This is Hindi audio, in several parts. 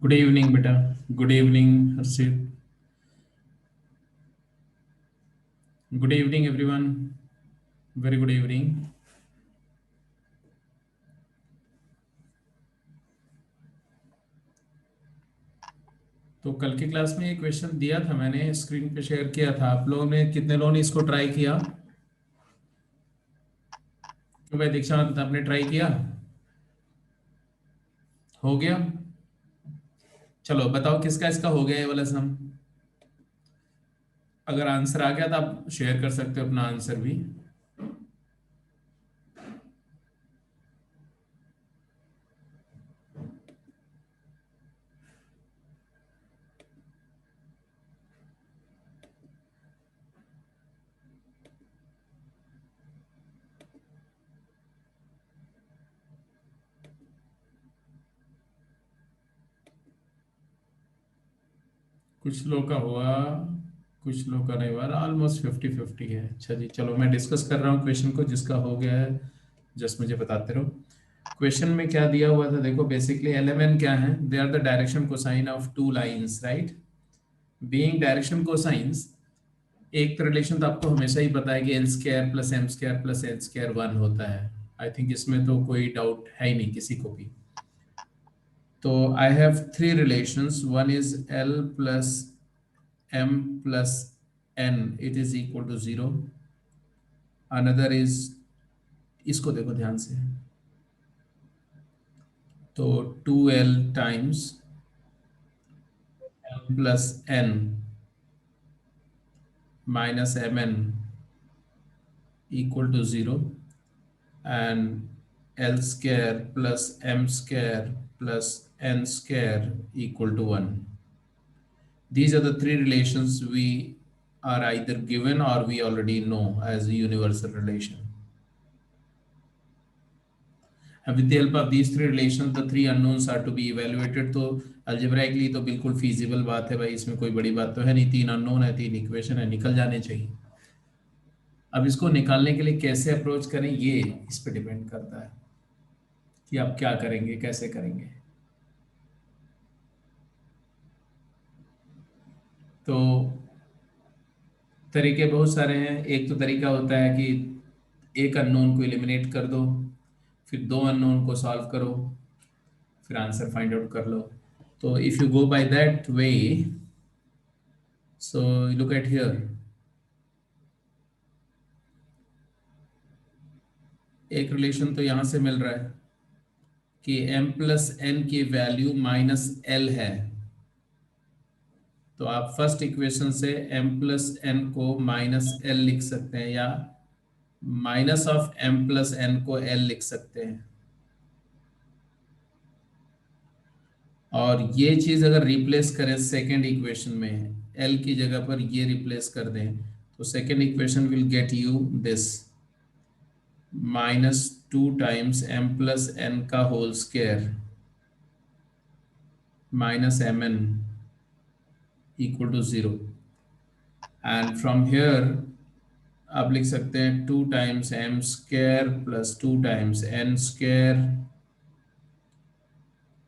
गुड इवनिंग बेटा। Good evening Harshit. Good evening everyone. Very good evening. तो कल की क्लास में एक क्वेश्चन दिया था, मैंने स्क्रीन पे शेयर किया था। आप लोगों ने कितने लोगों ने इसको ट्राई किया? तो भाई दीक्षांत, आपने ट्राई किया? हो गया? चलो बताओ किसका इसका हो गया ये वाला सम। अगर आंसर आ गया तो आप शेयर कर सकते हो अपना आंसर भी। कुछ लोग का हुआ, कुछ लोग का नहीं हुआ। ऑलमोस्ट 50-50 है। अच्छा जी, चलो मैं डिस्कस कर रहा हूँ क्वेश्चन को। जिसका हो गया है जस्ट मुझे बताते रहो। क्वेश्चन में क्या दिया हुआ था देखो। बेसिकली एलएमएन क्या है? They are the direction cosine of two lines, right? Being direction cosines, एक तो रिलेशन तो आपको हमेशा ही पता है कि L square plus M square plus L square 1 होता है। आई थिंक इसमें तो कोई डाउट है ही नहीं किसी को भी। तो I have three relations. One is L plus M plus N, it is equal to 0। Another is, इसको देखो ध्यान से, तो 2l times plus N minus M N equal to 0, and L square plus M square plus N square equal to 1. These are the three relations we are either given or we already know as a universal relation. And with the help of these three relations, the three unknowns are to be evaluated. तो algebraically तो बिल्कुल feasible बात है भाई, इसमें कोई बड़ी बात तो है नहीं। तीन unknown है, तीन इक्वेशन है, निकल जाने चाहिए। अब इसको निकालने के लिए कैसे अप्रोच करें, ये इस पे डिपेंड करता है कि आप क्या करेंगे, कैसे करेंगे। तो तरीके बहुत सारे हैं। एक तो तरीका होता है कि एक अननोन को एलिमिनेट कर दो, फिर दो अननोन को सॉल्व करो, फिर आंसर फाइंड आउट कर लो। तो if you go by that way, so look at here. एक रिलेशन तो यहां से मिल रहा है कि m प्लस एन की वैल्यू माइनस एल है। तो आप फर्स्ट इक्वेशन से m प्लस एन को माइनस एल लिख सकते हैं, या minus of m plus N को l लिख सकते हैं। और ये चीज अगर रिप्लेस करें सेकेंड इक्वेशन में, एल की जगह पर ये रिप्लेस कर दें, तो second equation will get you this, minus two times m plus n का whole square minus M N equal to 0। And from here आप लिख सकते हैं two times m square plus two times n square,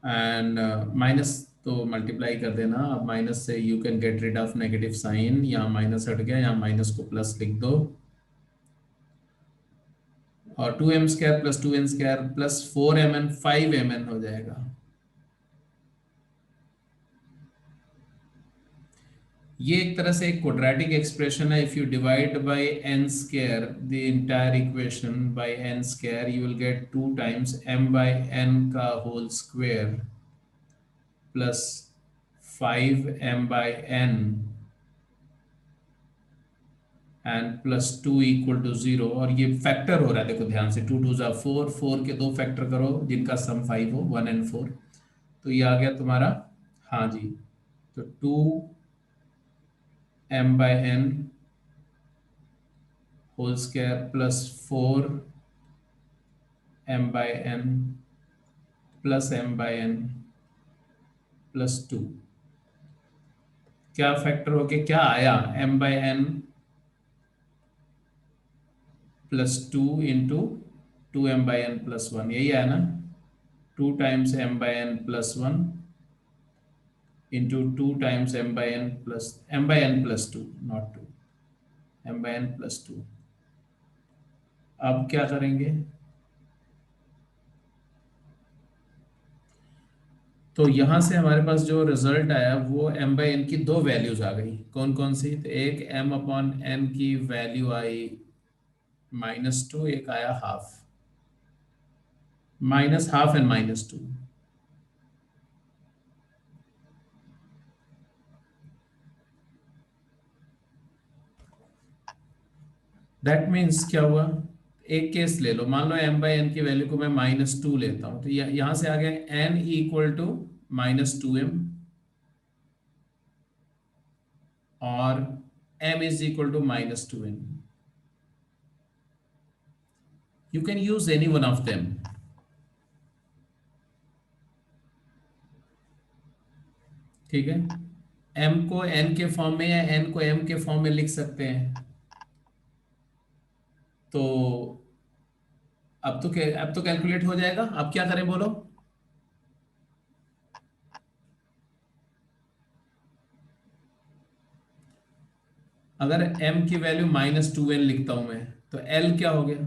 and minus तो मल्टीप्लाई कर देना। अब माइनस से you can get rid of negative sign, यहाँ माइनस हट गया, यहाँ माइनस को प्लस लिख दो, और two M square plus two n square plus 4mn 5mn हो जाएगा। ये एक तरह से एक क्वाड्रेटिक एक्सप्रेशन है। If you divide by n square the entire equation by n square, you will get two times m by n का whole square plus 5m/n and plus two equal to 0। और ये फैक्टर हो रहा है, देखो ध्यान से, टू टू जा फोर, फोर के दो फैक्टर करो जिनका सम 5 हो, 1 and 4। तो ये आ गया तुम्हारा, हाँ जी, तो 2m/n whole square plus 4m/n plus m/n plus 2। क्या फैक्टर हो के क्या आया? m/n plus 2 into 2m/n plus 1, यही आया ना? 2 times m/n plus 1 into 2 times m/n+2, not 2, m/n+2। अब क्या करेंगे, तो यहां से हमारे पास जो रिजल्ट आया वो m/n की दो वैल्यूज आ गई। कौन कौन सी, तो एक m/n की वैल्यू आई -2, एक आया हाफ, -12 एंड -2। दैट मीन्स क्या हुआ, एक केस ले लो, मान लो m/n की वैल्यू को मैं -2 लेता हूं, तो यहां से आ गया n इक्वल टू -2m और m is equal to -2n। You can use any one of them. ठीक है, m को n के फॉर्म में या n को m के फॉर्म में लिख सकते हैं। तो अब तो कैलकुलेट हो जाएगा। अब क्या करें बोलो, अगर m की वैल्यू -2n लिखता हूं मैं, तो l क्या हो गया,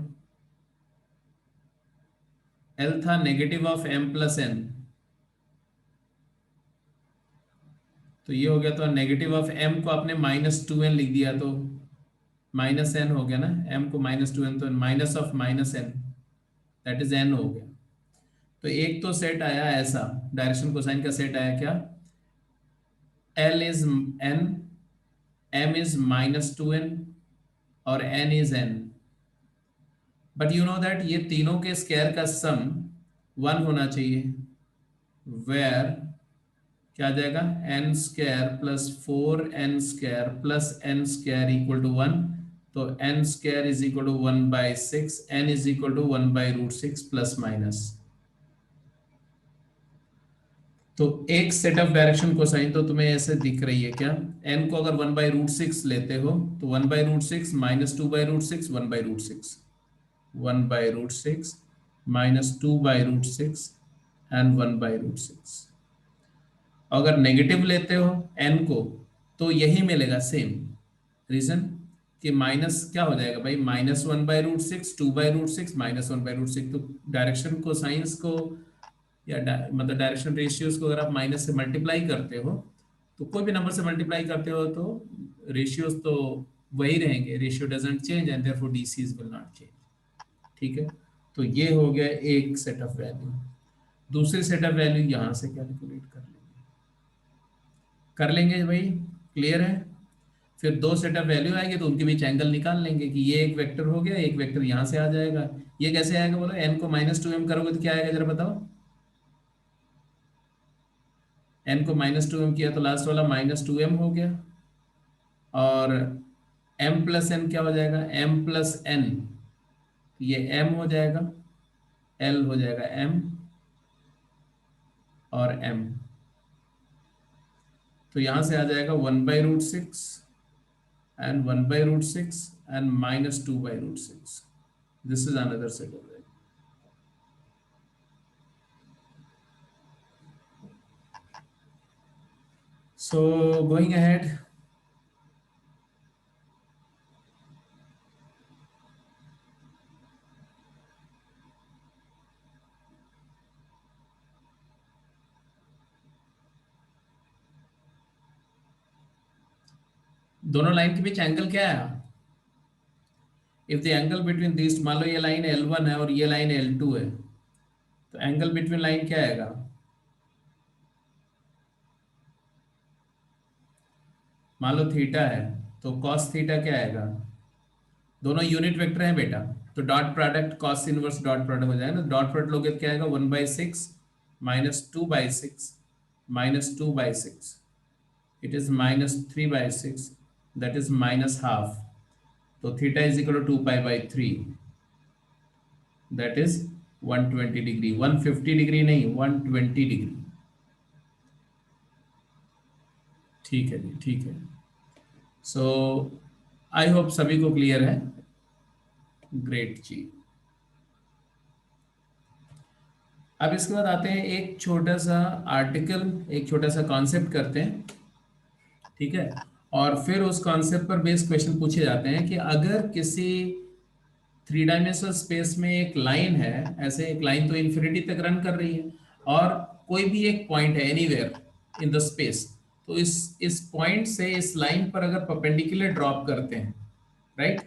l था नेगेटिव ऑफ m+n, तो ये हो गया, तो नेगेटिव ऑफ m को आपने -2n लिख दिया तो -n हो गया ना, m को -2n, तो minus of -n, that is n हो गया। तो एक तो सेट आया ऐसा, डायरेक्शन कोसाइन का सेट आया क्या, l is n, m is -2n और n is n। But you know that ये तीनों के स्क्वायर का सम 1 होना चाहिए, वेयर क्या आ जाएगा, n² + 4n² + n² = 1। तो n² is equal to 1/6, n is equal to 1/√6 plus minus. तो एक सेट ऑफ डायरेक्शन कोसाइन तो तुम्हें ऐसे दिख रही है क्या, n को अगर 1/√6 लेते हो तो 1/√6 -2/√6 1/√6, 1/√6 -2/√6 एंड 1/√6। अगर नेगेटिव लेते हो n को तो यही मिलेगा सेम, रीजन कि माइनस क्या हो जाएगा भाई, -1/√6, 2/√6, -1/√6। तो डायरेक्शन को साइंस को या मतलब डायरेक्शन रेशियोज को अगर आप माइनस से मल्टीप्लाई करते हो, तो कोई भी नंबर से मल्टीप्लाई करते हो तो रेशियोज तो वही रहेंगे, ratio doesn't change and therefore DCs will not change. ठीक है, तो ये हो गया एक सेट ऑफ वैल्यू। दूसरी सेट ऑफ वैल्यू यहां से कैलकुलेट कर लेंगे भाई, क्लियर है। फिर दो सेट ऑफ वैल्यू आएंगे तो उनके बीच एंगल निकाल लेंगे कि ये एक वेक्टर हो गया, एक वेक्टर यहां से आ जाएगा। ये कैसे आएगा बोलो, n को -2m करोगे तो क्या आएगा जरा बताओ, n को -2m किया तो लास्ट वाला -2m हो गया, और m+n क्या हो जाएगा, m+n, ये m हो जाएगा, l हो जाएगा m और m। तो यहां से आ जाएगा 1/√6 and 1/√6 and -2/√6। This is another set of values. So going ahead, दोनों लाइन के बीच एंगल क्या है, if the angle between this, मान लो ये लाइन L1 है और ये लाइन L2 है, तो एंगल बिटवीन लाइन क्या आएगा, मान लो थीटा है तो कॉस थीटा क्या आएगा, दोनों यूनिट वेक्टर हैं बेटा, तो dot product cos inverse dot product हो जाएगा ना, डॉट प्रोडक्ट लोगे तो क्या आएगा, 1/6 -2/6 -2/6, इट इज -3/6, दैट इज -½ तो theta is equal to 2π/3, that is 120 degree, 150 degree नहीं, 120 डिग्री। ठीक है जी, ठीक है। सो आई होप सभी को क्लियर है, ग्रेट जी। अब इसके बाद आते हैं एक छोटा सा आर्टिकल, एक छोटा सा कॉन्सेप्ट करते हैं, ठीक है। और फिर उस कॉन्सेप्ट पर बेस्ड क्वेश्चन पूछे जाते हैं कि अगर किसी थ्री डायमेंशनल स्पेस में एक लाइन है, ऐसे एक लाइन तो इन्फिनिटी तक रन कर रही है, और कोई भी एक पॉइंट है एनीवेयर इन द स्पेस, तो इस पॉइंट से इस लाइन पर अगर परपेंडिकुलर ड्रॉप करते हैं, राइट,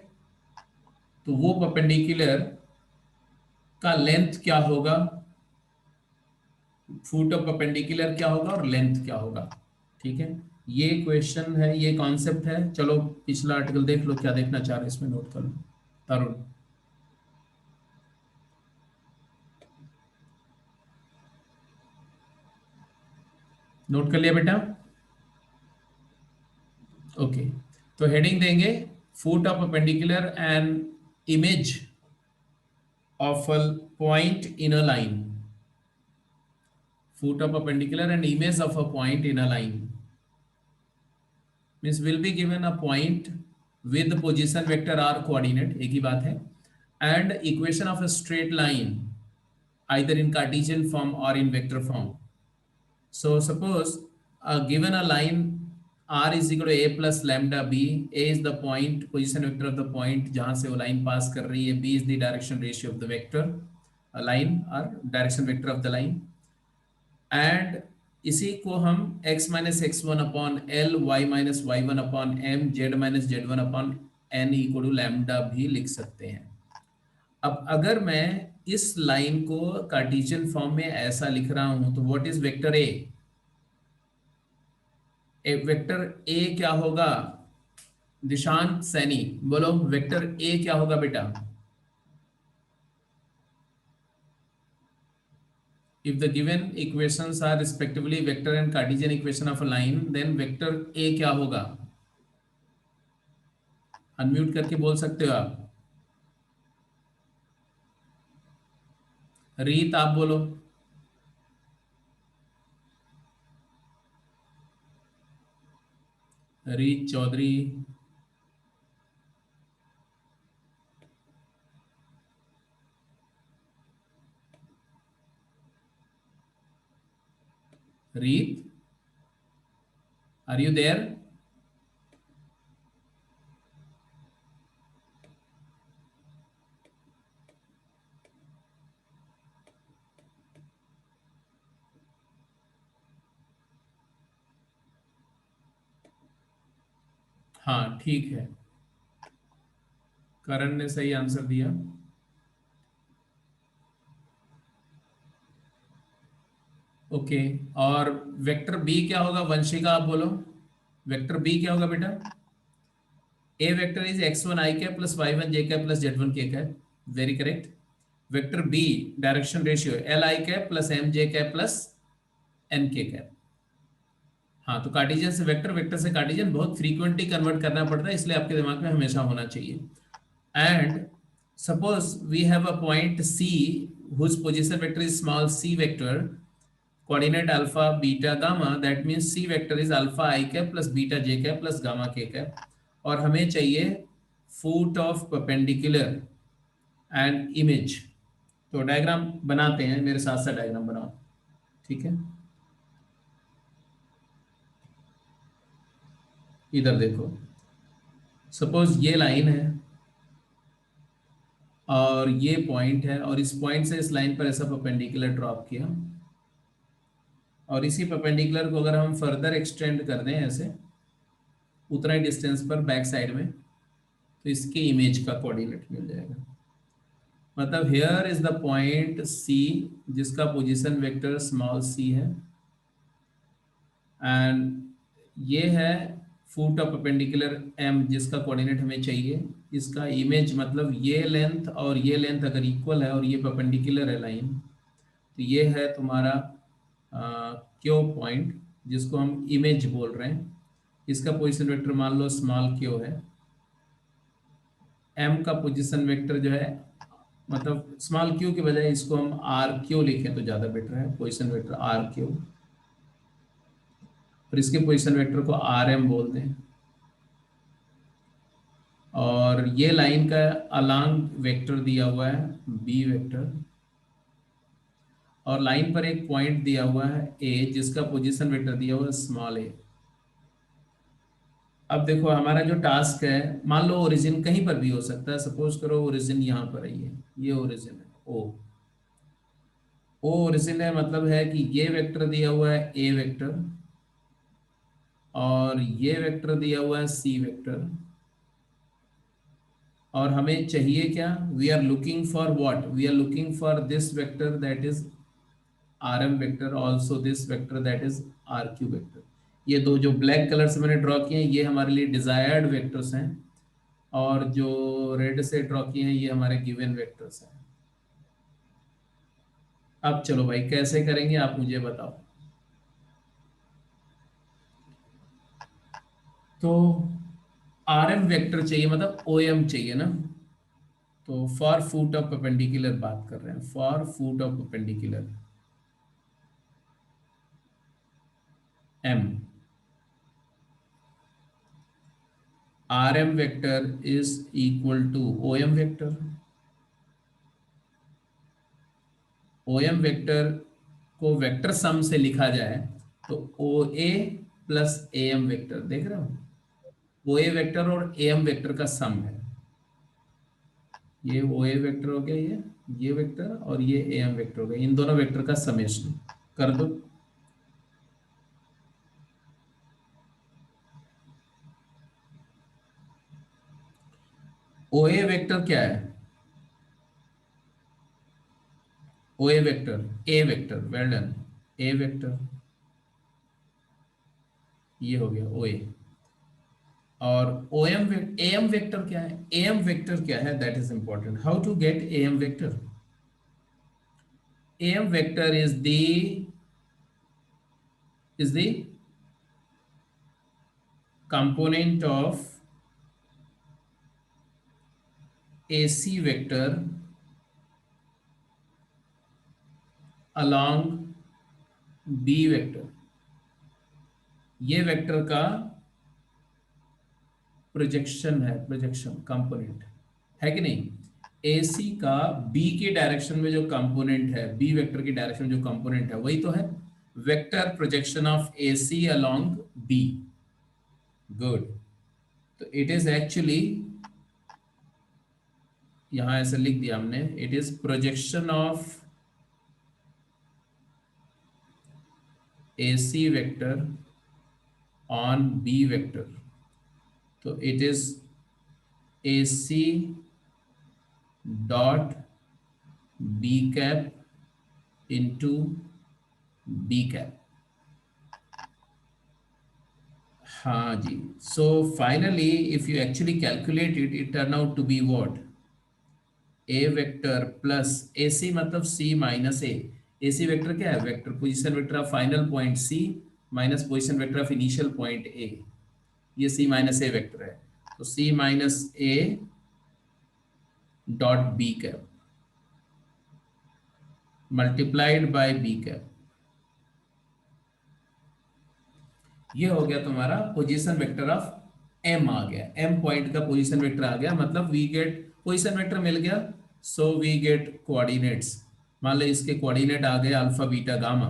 तो वो परपेंडिकुलर का लेंथ क्या होगा, फुट ऑफ परपेंडिकुलर क्या होगा और लेंथ क्या होगा, ठीक है। ये क्वेश्चन है, ये कॉन्सेप्ट है। चलो पिछला आर्टिकल देख लो, क्या देखना चाह रहे हैं इसमें नोट कर लो। तरुण, नोट कर लिया बेटा? ओके, तो हेडिंग देंगे foot of perpendicular and image of a point in a line, foot of perpendicular and image of a point in a line, means will be given a point with the position vector r coordinate, एक ही बात है, and equation of a straight line either in Cartesian form or in vector form. So suppose given a line r is equal to a plus lambda b, a is the point position vector of the point जहां से वो line pass कर रही है, b is the direction ratio of the vector a line or direction vector of the line, and इसी को हम x minus x one upon L, Y minus Y one upon M, Z minus Z one upon N equal to lambda भी लिख सकते हैं। अब अगर मैं इस लाइन को कार्टेशियन फॉर्म में ऐसा लिख रहा हूं, तो what is vector A? Vector ए क्या होगा? दिशांत सैनी, बोलो वेक्टर ए क्या होगा बेटा? If the given equations are respectively vector and Cartesian equation of a line, then vector A क्या होगा? अनम्यूट करके बोल सकते हो आप। रीत आप बोलो। रीत चौधरी, रीत, आर यू देयर? हाँ ठीक है, करण ने सही आंसर दिया। ओके, और वेक्टर बी क्या होगा? वंशिका आप बोलो, वेक्टर बी क्या होगा बेटा? A vector is x one i cap plus y one j cap plus z one k cap, very correct. Vector b direction ratio l i cap plus m j cap plus n k cap. हाँ, तो कार्टेशियन से वेक्टर, वेक्टर से कार्टेशियन बहुत फ्रीक्वेंटली कन्वर्ट करना पड़ता है, इसलिए आपके दिमाग में हमेशा होना चाहिए। And suppose we have a point C whose position vector is small c vector, coordinate alpha beta gamma, that means c vector is alpha I cap plus beta j cap plus gamma k cap, और हमें चाहिए foot of perpendicular and image। तो डायग्राम बनाते हैं, मेरे साथ साथ डायग्राम बनाओ, ठीक है। इधर देखो, सपोज ये लाइन है और ये पॉइंट है, और इस पॉइंट से इस लाइन पर ऐसा परपेंडिकुलर ड्रॉप किया, और इसी परपेंडिकुलर को अगर हम फर्दर एक्सटेंड कर दें ऐसे उतना ही डिस्टेंस पर बैक साइड में, तो इसके इमेज का कोऑर्डिनेट मिल जाएगा। मतलब here is the point C जिसका पोजीशन वेक्टर स्मॉल सी है, एंड ये है फुट ऑफ परपेंडिकुलर एम जिसका कोऑर्डिनेट हमें चाहिए। इसका इमेज मतलब ये लेंथ और ये लेंथ अगर इक्वल है और ये परपेंडिकुलर है लाइन, तो ये है तुम्हारा क्यू पॉइंट जिसको हम इमेज बोल रहे हैं। इसका पोजीशन वेक्टर मान लो स्मॉल क्यू है, एम का पोजीशन वेक्टर जो है, मतलब स्मॉल क्यू की बजाय इसको हम आर क्यू लिखें तो ज़्यादा बेटर है, पोजीशन वेक्टर आर क्यू, और इसके पोजीशन वेक्टर को आर एम बोल दें। और ये लाइन का अलांग वेक्टर दिया हुआ है बी वेक्टर, और लाइन पर एक पॉइंट दिया हुआ है ए, जिसका पोजीशन वेक्टर दिया हुआ है स्मॉल ए। अब देखो हमारा जो टास्क है, मान लो ओरिजिन कहीं पर भी हो सकता है, सपोज करो ओरिजिन यहाँ पर है, ये ओरिजिन है ओ ओरिजिन है, मतलब है कि ये वेक्टर दिया हुआ है ए वेक्टर, और ये वेक्टर दिया हुआ है सी वेक्टर, और हमें चाहिए क्या, we are looking for what, we are looking for this vector that is R M vector, also this vector that is R Q vector. ये दो जो ब्लैक कलर से मैंने ड्रॉ किए हैं ये हमारे लिए डिजायर्ड वेक्टर्स हैं, और जो रेड से ड्रॉ किए हैं ये हमारे गिवन वेक्टर्स हैं। अब चलो भाई कैसे करेंगे आप मुझे बताओ। तो आर एम वेक्टर चाहिए, मतलब ओ एम चाहिए ना। तो फॉर फुट ऑफ परपेंडिकुलर बात कर रहे हैं, for foot of perpendicular M, R M vector is equal to O M vector. O M vector को वेक्टर सम से लिखा जाए तो O A plus A M vector, देख रहे हो, ओ ए वेक्टर और ए एम वेक्टर का सम है। ये ओ ए वेक्टर हो गया, ये वेक्टर, और ये ए एम वेक्टर हो गया, इन दोनों वेक्टर का समेशन कर दो। ओ ए वेक्टर क्या है, O A vector, A vector, well done, A vector, ये हो गया ओ ए। और O M A M vector क्या है, ए एम वेक्टर क्या है, that is important, how to get A M vector. A M vector is the component of AC vector along B vector. ये वेक्टर का प्रोजेक्शन है, प्रोजेक्शन कंपोनेंट है कि नहीं। AC का B के डायरेक्शन में जो कंपोनेंट है, B वेक्टर की डायरेक्शन में जो कंपोनेंट है वही तो है vector projection of AC along B। Good. तो इट इज एक्चुअली, यहां ऐसे लिख दिया हमने, it is projection of AC vector on B vector. तो it is AC dot B cap into B cap. हाँ जी। So finally if you actually calculate it, it turn out to be what, a vector plus a c, मतलब c minus a. A C vector क्या है, vector position vector of final point c minus position vector of initial point a. ये सी माइनस ए वेक्टर है, तो c minus a dot B cap multiplied by b cap. ये हो गया तुम्हारा पोजीशन वेक्टर ऑफ एम, आ गया एम पॉइंट का पोजीशन वेक्टर आ गया, मतलब वी गेट पोजीशन वेक्टर मिल गया, सो वी गेट कोऑर्डिनेट्स। मान लो इसके कोऑर्डिनेट आ गए अल्फा बीटा गामा,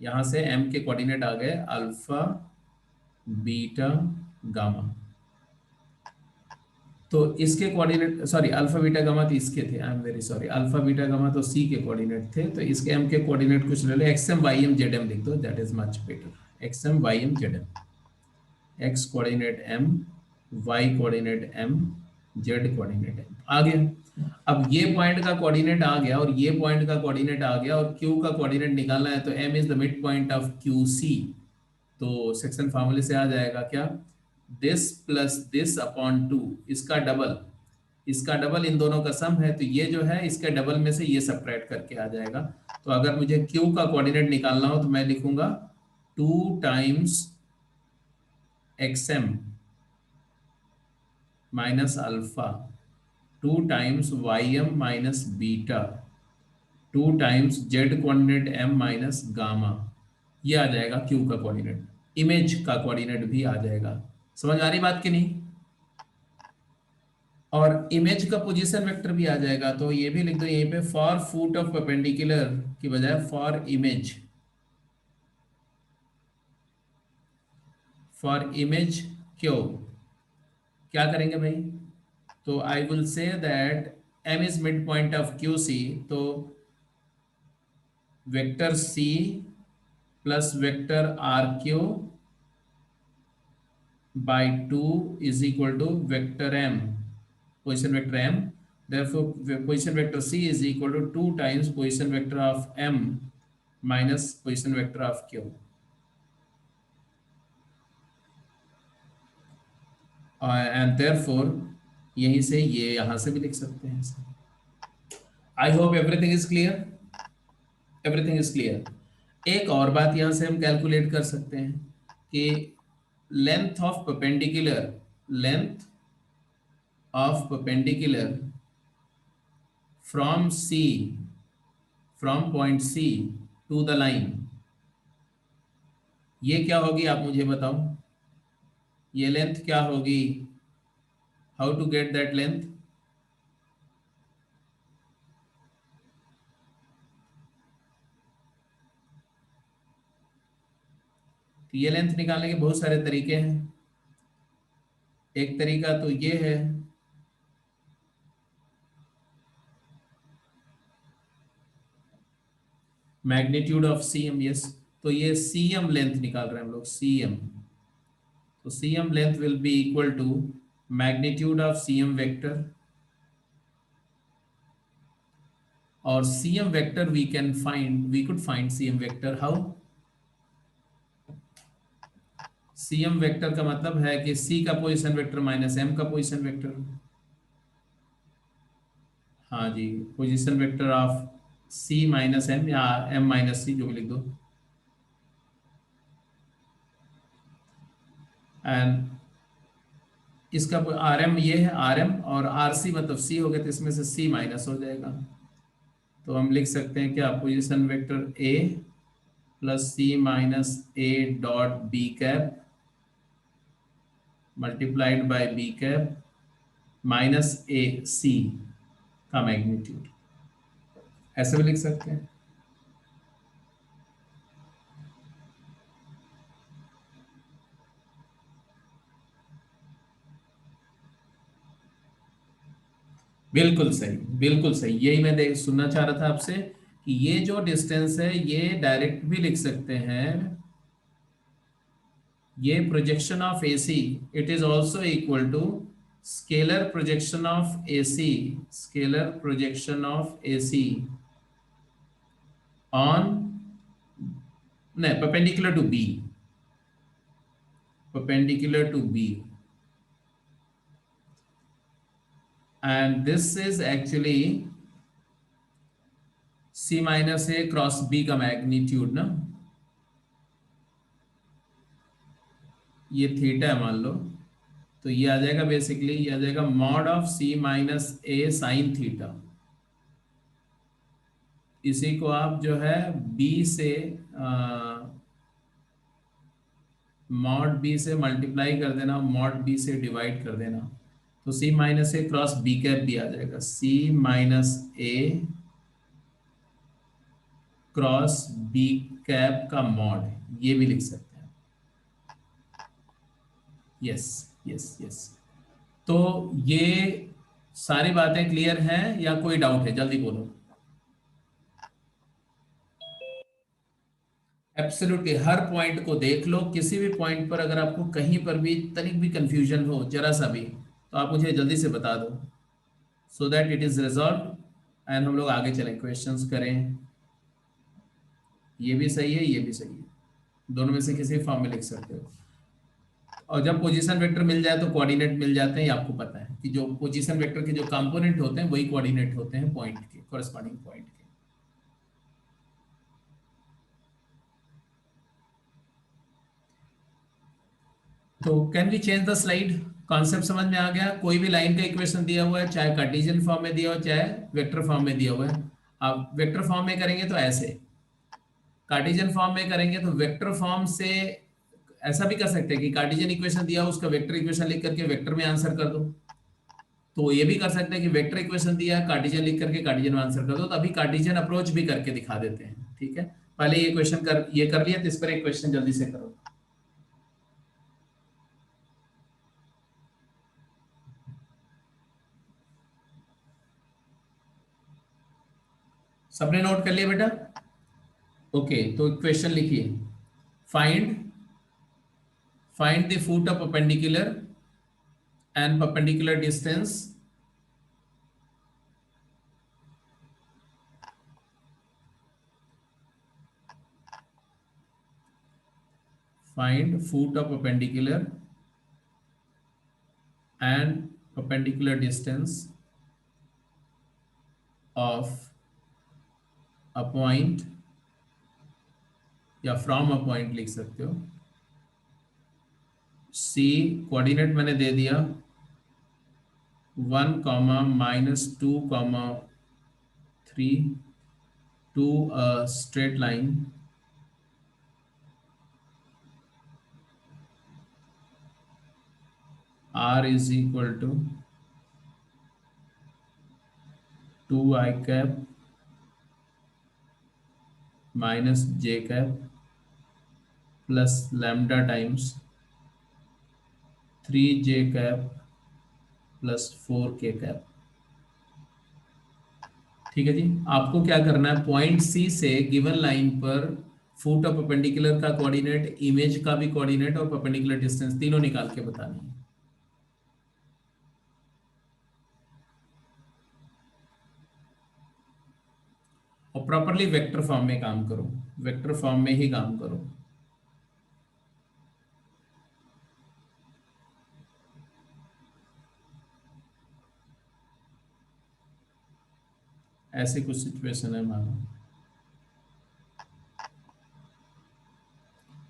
यहां से एम के कोऑर्डिनेट आ गए अल्फा बीटा गामा। तो इसके coordinate, sorry alpha beta gamma तो इसके थे, I am very sorry, alpha beta gamma तो सी के कोऑर्डिनेट थे, तो इसके एम के कोऑर्डिनेट कुछ ले लो, x m y m z m लिख दो, that is much better, x m y m z m, x coordinate m, y coordinate m, z coordinate m, आ गया। अब ये पॉइंट का कोऑर्डिनेट आ गया और ये पॉइंट का कोऑर्डिनेट आ गया, और क्यू का कोऑर्डिनेट निकालना है, तो M is the mid point of Q C. तो सेक्शन फार्मूले से आ जाएगा क्या, this plus this upon two, इसका डबल, इसका डबल इन दोनों का सम है, तो ये जो है इसके डबल में से ये सब्ट्रैक्ट करके आ जाएगा। तो अगर मुझे क्यू का कोऑर्डिनेट निकालना हो तो मैं लिखूंगा 2 times X M minus alpha, 2 times Y M minus beta, 2 times Z coordinate M minus gamma. ये आ जाएगा क्यू का कोऑर्डिनेट, इमेज का कोऑर्डिनेट भी आ जाएगा। समझ आ रही बात कि नहीं। और इमेज का पोजीशन वेक्टर भी आ जाएगा, तो ये भी लिख दो यहीं पे, फॉर फुट ऑफ परपेंडिकुलर की बजाय फॉर इमेज, फॉर इमेज क्यों, क्या करेंगे भाई, तो I will say that m is mid point of Q C, तो vector c plus vector r q by two is equal to vector m, position vector m, therefore position vector c is equal to 2 times position vector of m minus position vector of q, and therefore यहीं से ये यहां से भी लिख सकते हैं। I hope everything is clear, everything is clear. एक और बात यहां से हम कैलकुलेट कर सकते हैं कि length of perpendicular, length of perpendicular from C, from point C to the line, ये क्या होगी आप मुझे बताओ, ये लेंथ क्या होगी, how to get that length, तो ये लेंथ निकालने के बहुत सारे तरीके हैं। एक तरीका तो ये है, magnitude of C M, yes, तो ये सी एम लेंथ निकाल रहे हैं हम लोग, सी एम, तो C M length will be equal to magnitude of C M vector, और C M vector we can find, we could find C M vector how, C M vector का मतलब है कि सी का पोजिशन वेक्टर माइनस एम का पोजिशन वेक्टर, हाँ जी, position vector of C minus M या एम माइनस सी जो भी लिख दो, एंड इसका आर एम ये है, आर एम और आर सी मतलब सी हो गया, तो इसमें से सी माइनस हो जाएगा, तो हम लिख सकते हैं क्या, position vector a plus c minus a dot B cap multiplied by b cap minus a c का मैग्नीट्यूड, ऐसे भी लिख सकते हैं। बिल्कुल सही, बिल्कुल सही, यही मैं देख सुनना चाह रहा था आपसे कि ये जो डिस्टेंस है ये डायरेक्ट भी लिख सकते हैं, ये projection of AC, it is also equal to scalar projection of AC, scalar projection of AC on, नहीं, perpendicular to B, perpendicular to B, and this is actually C minus A cross B का मैग्नीट्यूड ना, ये थीटा है मान लो, तो ये आ जाएगा बेसिकली, ये आ जाएगा mod of C minus A sine theta, इसी को आप जो है B से मॉड B से मल्टीप्लाई कर देना, मॉड B से डिवाइड कर देना, तो C minus A cross B cap भी आ जाएगा, C minus A cross B cap का मॉड, ये भी लिख सकते हैं। यस यस यस, तो ये सारी बातें क्लियर हैं या कोई डाउट है, जल्दी बोलो। एब्सोल्युटली, हर पॉइंट को देख लो, किसी भी पॉइंट पर अगर आपको कहीं पर भी तनिक भी कंफ्यूजन हो, जरा सा भी, तो आप मुझे जल्दी से बता दो, so that it is resolve and हम लोग आगे चलें, क्वेश्चंस करें। ये भी सही है, ये भी सही है, दोनों में से किसी फॉर्म में लिख सकते हो, और जब पोजीशन वेक्टर मिल जाए तो कोऑर्डिनेट मिल जाते हैं, आपको पता है कि जो पोजीशन वेक्टर के जो कंपोनेंट होते हैं वही कोऑर्डिनेट होते हैं पॉइंट के, कॉरेस्पॉन्डिंग पॉइंट के। तो can we change the slide, concept समझ में आ गया, कोई भी लाइन का इक्वेशन दिया हुआ है, चाहे कार्टेशियन फॉर्म में दिया हो चाहे वेक्टर फॉर्म में दिया हुआ है, आप वेक्टर फॉर्म में करेंगे तो ऐसे, कार्टेशियन फॉर्म में करेंगे तो वेक्टर फॉर्म से ऐसा भी कर सकते हैं कि कार्टेशियन इक्वेशन दिया हो उसका वेक्टर इक्वेशन लिख करके वेक्टर में आंसर कर दो, तो ये भी कर सकते हैं कि वेक्टर इक्वेशन दिया है, कार्टेशियन लिख करके कार्टेशियन आंसर कर दो, तो अभी कार्टेशियन अप्रोच भी करके दिखा देते हैं। ठीक है, पहले ये क्वेश्चन ये कर लिया, तो इस पर एक क्वेश्चन जल्दी से करो। सबने नोट कर लिया बेटा? ओके, तो क्वेश्चन लिखिए। Find find the foot of perpendicular and perpendicular distance find foot of perpendicular and perpendicular distance of a point, या फ्रॉम अ पॉइंट लिख सकते हो। सी कोऑर्डिनेट मैंने दे दिया 1, -2, 3 to a straight line r is equal to 2 I cap minus j cap plus lambda times 3j cap plus 4k cap। ठीक है जी, आपको क्या करना है, पॉइंट सी से गिवन लाइन पर फुट ऑफ परपेंडिकुलर का कोऑर्डिनेट, इमेज का भी कोऑर्डिनेट और परपेंडिकुलर डिस्टेंस तीनों निकाल के बतानी है। और प्रॉपरली वेक्टर फॉर्म में काम करो, वेक्टर फॉर्म में ही काम करो। ऐसे कुछ सिचुएशन है मानो,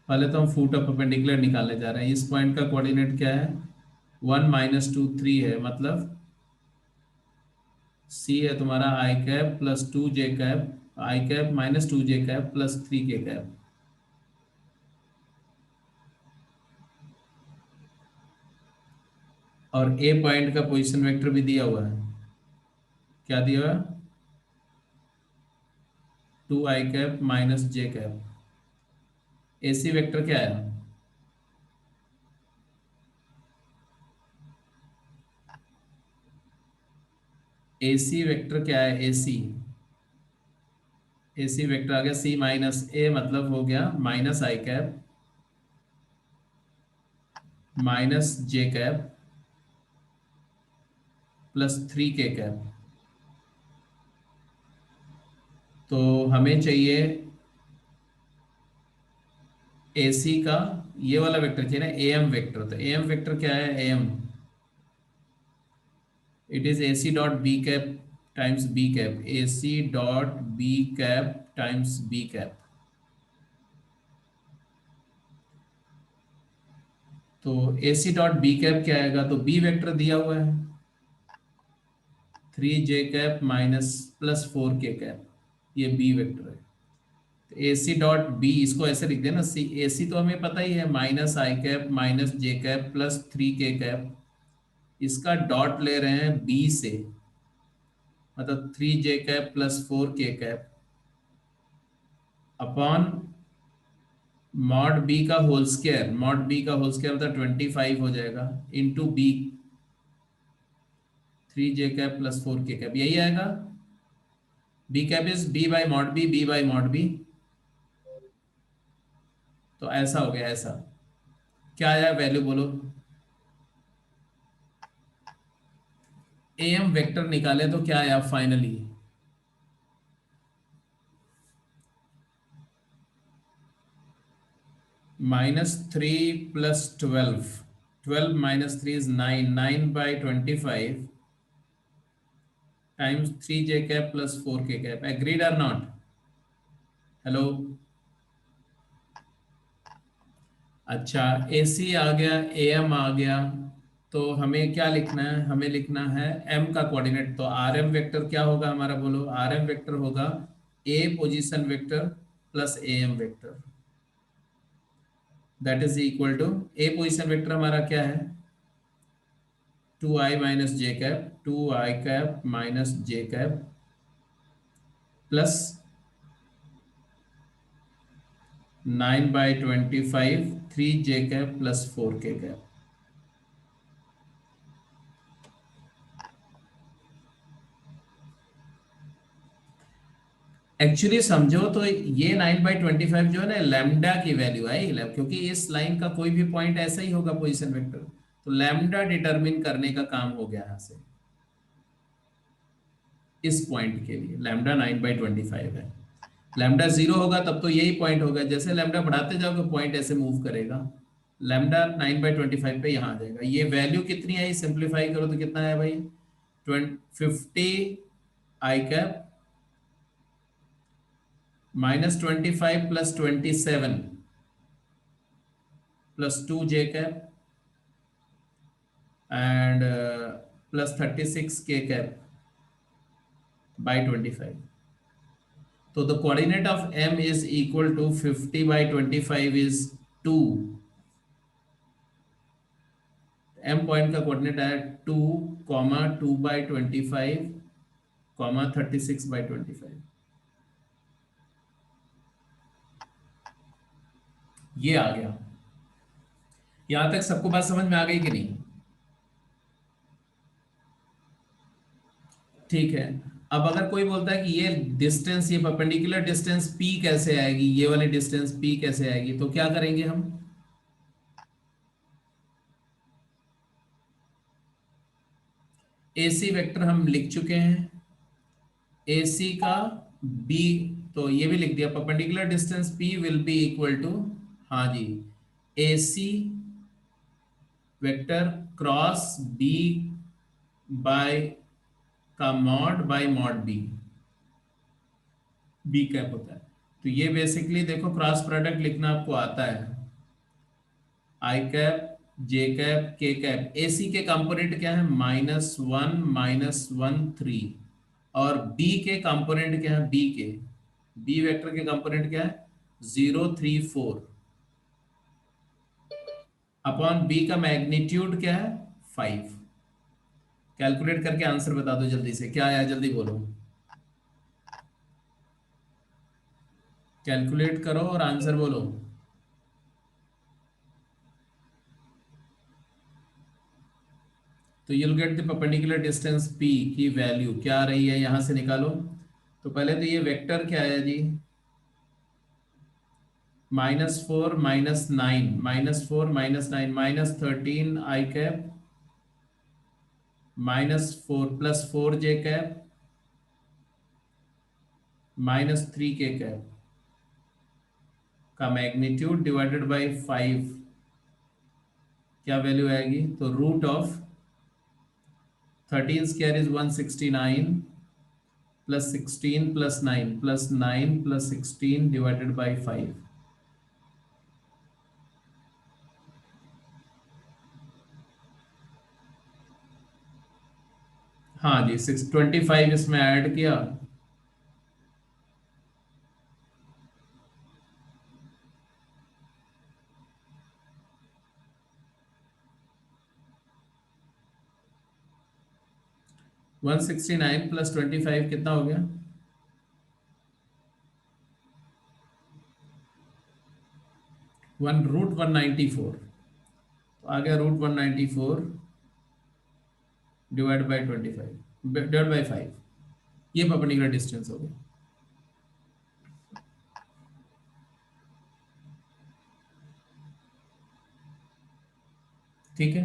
पहले तो हम फुट ऑफ परपेंडिकुलर निकालने जा रहे हैं। इस पॉइंट का कोऑर्डिनेट क्या है, 1 - 2 3 है, मतलब सी है तुम्हारा i cap plus 2j cap, i cap -2j cap plus 3k cap. और ए पॉइंट का पोजीशन वेक्टर भी दिया हुआ है, क्या दिया हुआ है, 2I cap -j cap. AC vector क्या है, एसी वेक्टर क्या है, एसी एसी वेक्टर आ गया C - A, मतलब हो गया -I cap -j cap plus 3k cap. तो हमें चाहिए एसी का ये वाला वेक्टर चाहिए ना, एम वेक्टर। तो एम वेक्टर क्या है, M it is AC dot B cap times B cap, AC dot B cap times B cap. तो एसी डॉट बी कैप क्या आएगा, तो बी वेक्टर दिया हुआ है 3j cap minus plus 4k cap, ये बी वेक्टर है। तो एसी डॉट बी, इसको ऐसे लिख देना, सी एसी तो हमें पता ही है -I cap -j cap plus 3k cap, इसका डॉट ले रहे हैं बी से, मतलब 3j cap plus 4k cap upon mod B का होल स्क्वायर, मॉड बी का होल स्क्वायर मतलब 25 हो जाएगा, into B 3j cap plus 4k cap, यही आएगा। B cap is B by mod B, B by mod B. तो ऐसा हो गया, ऐसा क्या आया वैल्यू बोलो, एम वेक्टर निकाले तो क्या आया finally, -3 plus 12, 12 - 3 is 9, 9/25 times 3j cap plus 4k cap. Agreed और नॉट, हेलो? अच्छा, AC आ गया, AM आ गया, तो हमें क्या लिखना है, हमें लिखना है M का कोऑर्डिनेट। तो RM वेक्टर क्या होगा हमारा बोलो, RM वेक्टर होगा A position vector plus AM vector, that is equal to, A position vector हमारा क्या है, 2i minus J cap, 2i cap minus J cap plus 9/25, 3 J cap plus 4 K cap. Actually समझो तो ये 9/25 जो है ना, लैम्डा की वैल्यू है, क्योंकि इस लाइन का कोई भी पॉइंट ऐसा ही होगा पोजीशन वेक्टर, तो लैम्डा डिटरमिन करने का काम हो गया यहाँ से। इस पॉइंट के लिए लैम्डा 9/25 है। लैम्डा 0 होगा तब तो यही पॉइंट होगा, जैसे लैम्डा बढ़ाते जाओगे पॉइंट ऐसे मूव करेगा। लैम्डा 9/25 पे यहाँ आ जाएगा। ये वैल्यू कितनी आई, सिंप्लीफाई करो तो कितना है भाई, 50 i cap minus 25 plus 27 plus 2 J cap and plus 36 K cap by 25। तो the coordinate of m is equal to 50/25 is 2। m point का कोऑर्डिनेट है 2, 2/25, 36/25। ये आ गया। यहां तक सबको बात समझ में आ गई कि नहीं? ठीक है। अब अगर कोई बोलता है कि ये डिस्टेंस, ये परपेंडिकुलर डिस्टेंस p कैसे आएगी, ये वाली डिस्टेंस p कैसे आएगी, तो क्या करेंगे हम? AC वेक्टर हम लिख चुके हैं, AC का b, तो ये भी लिख दिया, perpendicular distance p will be equal to, हाँ जी, AC vector cross b by का mod by mod b cap होता है। तो ये बेसिकली देखो, क्रॉस प्रोडक्ट लिखना आपको आता है, आई कैप, जे कैप, के कैप। एसी के कंपोनेंट क्या है, -1 -1 3, और बी के कंपोनेंट क्या है, बी वेक्टर के कंपोनेंट क्या है, 0 3 4, अपॉन बी का मैग्नीट्यूड क्या है, 5। कैलकुलेट करके आंसर बता दो जल्दी से, क्या आया जल्दी बोलो। कैलकुलेट करो और आंसर बोलो। तो you'll get the perpendicular distance p की वैल्यू क्या आ रही है, यहां से निकालो। तो पहले तो ये वेक्टर क्या है जी, -4 -9, -4 -9 -13 i cap -4 plus 4 J cap -3 के कैप का मैग्नीट्यूड डिवाइडेड बाय 5। क्या वैल्यू आएगी, तो root of 13² is 169 plus 16 plus 9 plus 9 plus 16 divided by 5। हाँ जी, 625 इसमें ऐड किया, 169 प्लस 25 कितना हो गया, 1√194। तो आ गया √194 डिवाइड बाई 25 डिवाइड बाई 5। ये परपेंडिकुलर डिस्टेंस हो गया। ठीक है।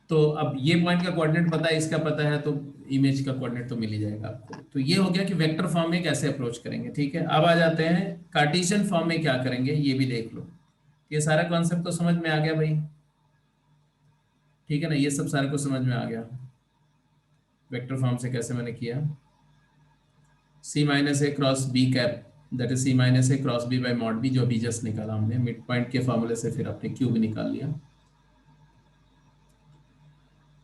तो अब ये पॉइंट का कोऑर्डिनेट पता है, इसका पता है, तो इमेज का कोऑर्डिनेट तो मिल ही जाएगा आपको। तो ये हो गया कि वेक्टर फॉर्म में कैसे अप्रोच करेंगे। ठीक है, अब आ जाते हैं कार्टेशियन फॉर्म में क्या करेंगे, ये भी देख लो। ये सारा कॉन्सेप्ट तो समझ में आ गया भाई, ठीक है ना, ये सब सारे को समझ में आ गया। वेक्टर फॉर्म से कैसे मैंने किया, C-A cross B cap, that is C-A cross B by mod B, जो अभी जस्ट निकाला हमने मिड पॉइंट के फॉर्मूले से, फिर अपने क्यूब निकाल लिया।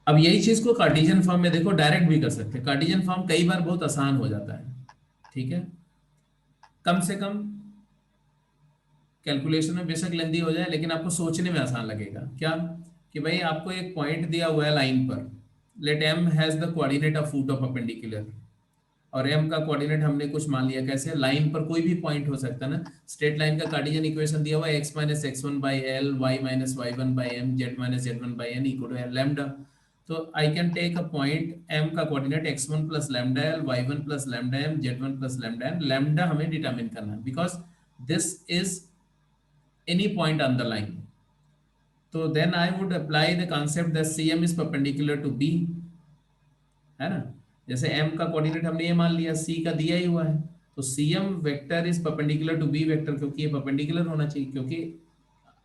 अब यही चीज को कार्टेशियन फॉर्म में देखो, डायरेक्ट भी कर सकते हैं। कार्टेशियन फॉर्म कई बार बहुत आसान हो जाता है, ठीक है, कम से कम कैलकुलेशन में बेशक लेंदी हो जाए, लेकिन आपको सोचने में आसान लगेगा। क्या, कि भाई आपको एक पॉइंट दिया हुआ है लाइन पर, let m has the coordinate of foot of perpendicular, और m का कोऑर्डिनेट हमने कुछ मान लिया, कैसे, लाइन पर कोई भी पॉइंट हो सकता है ना, स्ट्रेट लाइन का कार्टेशियन इक्वेशन दिया हुआ है x minus x one by l, Y minus Y one by m, Z minus Z one by n equal to lambda. तो I can take a point m का coordinate x1 one plus lambda l, y one plus lambda m, z one plus lambda n, lambda हमें डिटरमिन करना है because this is any point on the line. तो then I would apply the concept that CM is perpendicular to B, है ना। जैसे m का कोऑर्डिनेट हमने ये मान लिया, c का दिया ही हुआ है, तो CM vector is perpendicular to B vector, क्योंकि ये परपेंडिकुलर होना चाहिए, क्योंकि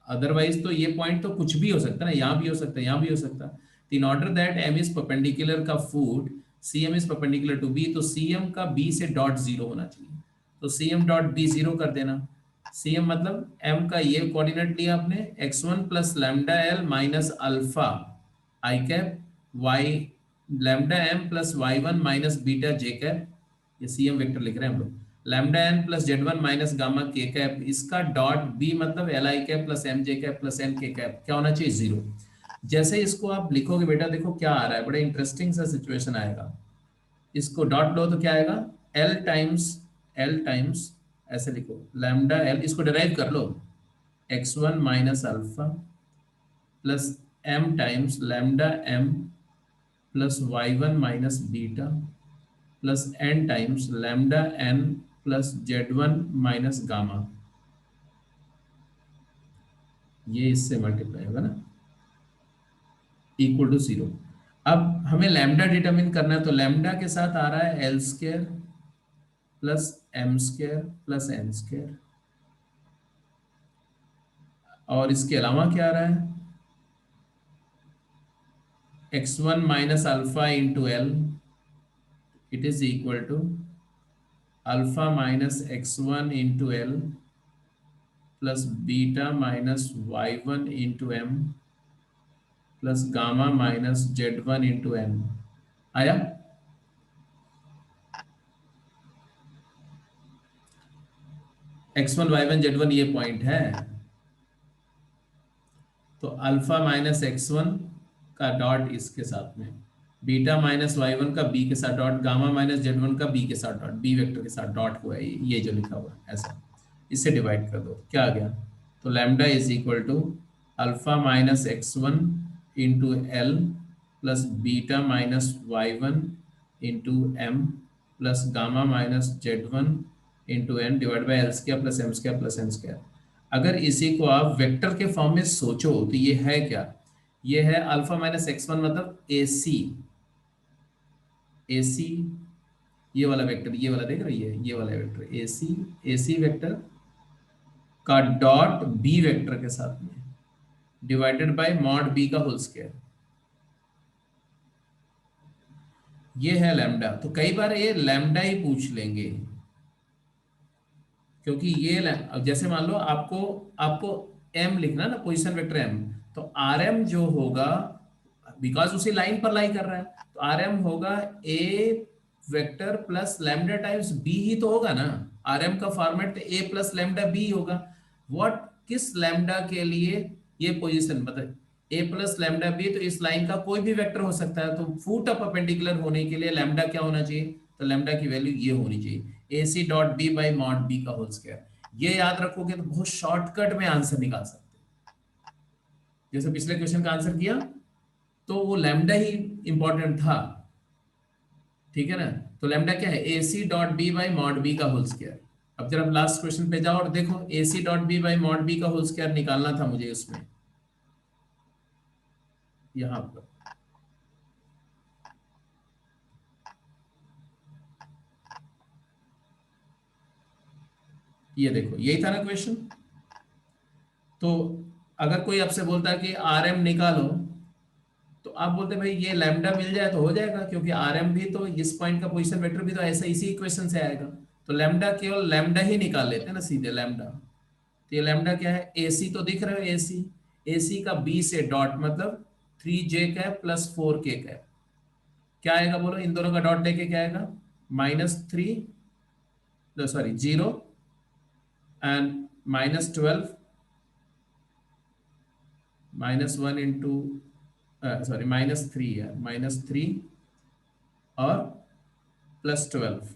अदरवाइज तो ये पॉइंट तो कुछ भी हो सकता है ना, यहाँ भी हो सकता है, यहाँ भी हो सकता है। In order that m is perpendicular का foot CM is perpendicular to B, तो CM का B से डॉट जीरो होना चाहिए, तो CM डॉट B जीरो कर देना। CM मतलब m का ये कोऑर्डिनेट लिया आपने, x1 plus lambda l minus alpha i cap y, lambda m plus y one minus beta j cap, ये CM वेक्टर लिख रहे हैं हम लोग, lambda n plus z one minus gamma k cap, इसका डॉट बी मतलब l i cap plus m j cap plus n k cap, क्या होना चाहिए, जीरो। जैसे इसको आप लिखोगे बेटा, देखो क्या आ रहा है, बड़ा इंटरेस्टिंग सा सिचुएशन आएगा। इसको डॉट लो तो क्या आएगा, एल टाइम्स ऐसे लिखो, लैम्डा एल, इसको डिराइव कर लो, x1 minus alpha plus m times lambda m plus y1 minus beta plus n times lambda n plus z1 minus gamma, ये इससे मल्टीप्लाई होगा ना, इक्वल टू जीरो। अब हमें लैम्डा डिटरमिन करना है, तो लैम्डा के साथ आ रहा है L square plus M square plus N square, और इसके अलावा क्या आ रहा है, x1 minus alpha into L, it is equal to alpha minus x1 into L plus beta minus y1 into M plus gamma minus z1 into N. आया, x1 y1 z1 ये पॉइंट है, तो अल्फा माइनस x1 का डॉट इसके साथ में, बीटा माइनस y1 का b के साथ डॉट, गामा माइनस z1 का b के साथ डॉट, b वेक्टर के साथ डॉट हुआ है, ये जो लिखा हुआ है ऐसा, इससे डिवाइड कर दो, क्या आ गया, तो lambda is equal to alpha minus x1 into L plus beta minus y1 into M plus gamma minus z1 into N divide by L square plus M square plus N square. अगर इसी को आप वेक्टर के फॉर्म में सोचो तो ये है क्या, ये है अल्फा माइनस x1 मतलब AC ये वाला वेक्टर, ये वाला देख रही है, ये वाला वेक्टर AC वेक्टर का डॉट B वेक्टर के साथ में डिवाइडेड बाय मॉड B का होल स्क्वायर, ये है लैम्डा। तो कई बार ये लैम्डा ही पूछ लेंगे, क्योंकि ये अब जैसे मान लो आपको आपको m लिखना ना, पोजीशन वेक्टर m, तो rm जो होगा, बिकॉज उसी लाइन पर लाई कर रहा है, तो rm होगा a vector plus lambda times b ही तो होगा ना, rm का format a plus lambda b होगा। व्हाट, किस लैम्डा के लिए ये पोजीशन, मतलब a प्लस लैम्डा b, तो इस लाइन का कोई भी वेक्टर हो सकता है, तो फूट ऑफ परपेंडिकुलर होने के लिए लैम्डा क्या होना चाहिए, तो लैम्डा की वैल्यू ये होनी चाहिए, AC dot B by mod B का होल स्क्वायर। ये याद रखोगे तो बहुत शॉर्टकट में आंसर निकाल सकते हो। जैसे पिछले क्वेश्चन का आंसर किया, तो वो लैम्डा ही इंपॉर्टेंट था, ठीक है ना। तो लैम्डा क्या है, AC dot B by mod B का होल स्क्वायर। अब जरा लास्ट क्वेश्चन पे जाओ और देखो, AC dot B by mod B का होल स्क्वायर निकालना था मुझे उसमें, यहां पर ये देखो, यही था ना क्वेश्चन। तो अगर कोई आपसे बोलता है कि RM निकालो, तो आप बोलते भाई ये लैम्डा मिल जाए तो हो जाएगा, क्योंकि RM भी तो इस पॉइंट का पोजीशन वेक्टर भी तो ऐसा इसी इक्वेशन से आएगा, तो लैम्डा केवल लैम्डा ही निकाल लेते हैं ना सीधे लैम्डा। तो ये लैम्डा क्या है, AC तो दिख रहा है, AC का B से डॉट मतलब 3J cap plus 4K cap, क्या आएगा बोलो, इन दोनों का डॉट लेके क्या आएगा, -3, सॉरी 0 एंड -12 -1 इंटू सॉरी -3 है, -3 और +12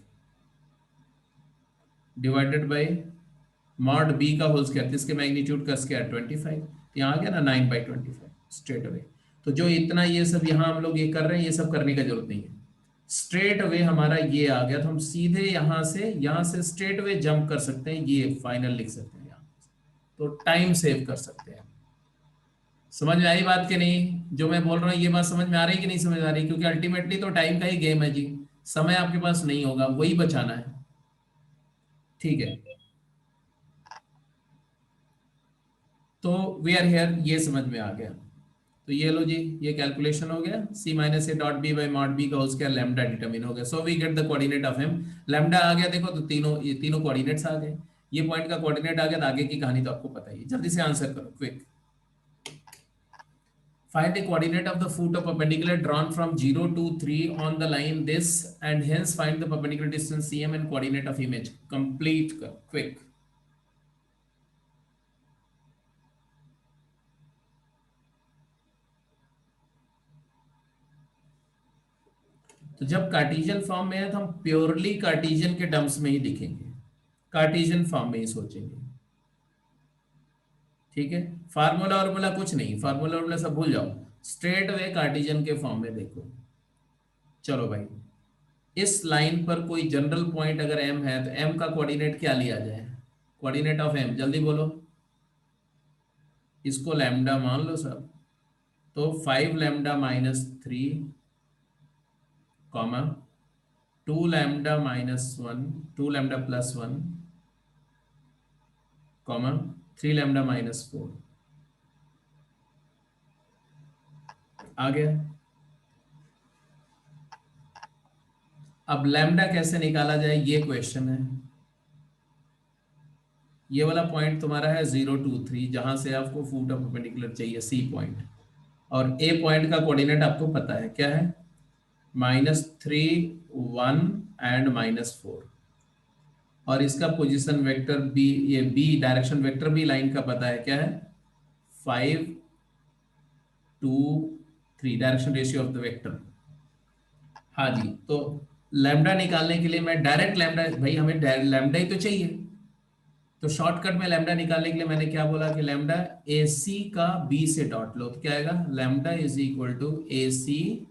डिवाइडेड बाई मॉड बी का होल स्क्वायर, जिसके मैग्नीट्यूड का स्क्वायर 25, यहाँ आ गया ना 9/25 स्ट्रेट अवे। तो जो इतना ये सब यहाँ हम लोग ये कर रहे हैं, ये सब करने का जरूरत नहीं है, स्ट्रेट अवे हमारा ये आ गया, तो हम सीधे यहाँ से स्ट्रेट अवे जंप कर सकते हैं, ये फाइनल लिख सकते हैं यहाँ, तो टाइम सेव कर सकते हैं। समझ में आई बात कि नहीं? जो मैं बोल रहा हूँ ये बात समझ में आ रही कि नहीं समझ आ रही? क्योंकि अल्टीमेटली तो टाइम का ही गेम है जी, समय आपके पास नहीं होगा, वही बचाना है। ठीक है, तो वी आर हियर, ये समझ में आ गया। तो ये लो जी, ये कैलकुलेशन हो गया, c minus a dot B by mod B का होल स्क्वायर लैम्डा डिटरमिन हो गया। So we get the coordinate of M. Lambda आ गया, देखो तो ये तीनों कोऑर्डिनेट्स आ गए, ये पॉइंट का कोऑर्डिनेट आ गया, तो आगे की कहानी तो आपको पता ही है। जल्दी से आंसर करो, quick. Find the coordinate of the foot of perpendicular drawn from 0 to 3 on the line this, and hence find the perpendicular distance cm and coordinate of image. Complete, quick. तो जब कार्टेशियन फॉर्म में है तो हम प्योरली कार्टेशियन के टर्म्स में ही दिखेंगे, कार्टेशियन फॉर्म में ही सोचेंगे। ठीक है, फार्मूला वार्मूला कुछ नहीं, फार्मूला वार्मूला सब भूल जाओ, स्ट्रेट वे कार्टेशियन के फॉर्म में देखो। चलो भाई, इस लाइन पर कोई जनरल पॉइंट अगर m है तो m का कोऑर्डिनेट क्या लिया जाए? कोऑर्डिनेट ऑफ m, जल्दी बोलो। इसको लैम्डा मान लो सब, तो 5 lambda -3 comma 2 lambda -1, 2 lambda +1 comma 3 lambda -4 आ गया। अब लैम्डा कैसे निकाला जाए, ये क्वेश्चन है। ये वाला पॉइंट तुम्हारा है 0 2 3, जहां से आपको फूट ऑफ परपेंडिकुलर चाहिए, सी पॉइंट, और ए पॉइंट का कोऑर्डिनेट आपको पता है क्या है, -3 1 एंड -4, और इसका पोजीशन वेक्टर बी, ये बी डायरेक्शन वेक्टर भी लाइन का पता है क्या है, 5 2 3 direction ratio of the vector. हाँ जी, तो लैम्डा निकालने के लिए मैं डायरेक्ट लैम्डा, भाई हमें लैम्डा ही तो चाहिए, तो शॉर्टकट में लैम्डा निकालने के लिए मैंने क्या बोला कि लैम्डा ए सी का बी से डॉट लो, तो क्या आएगा, lambda is equal to A C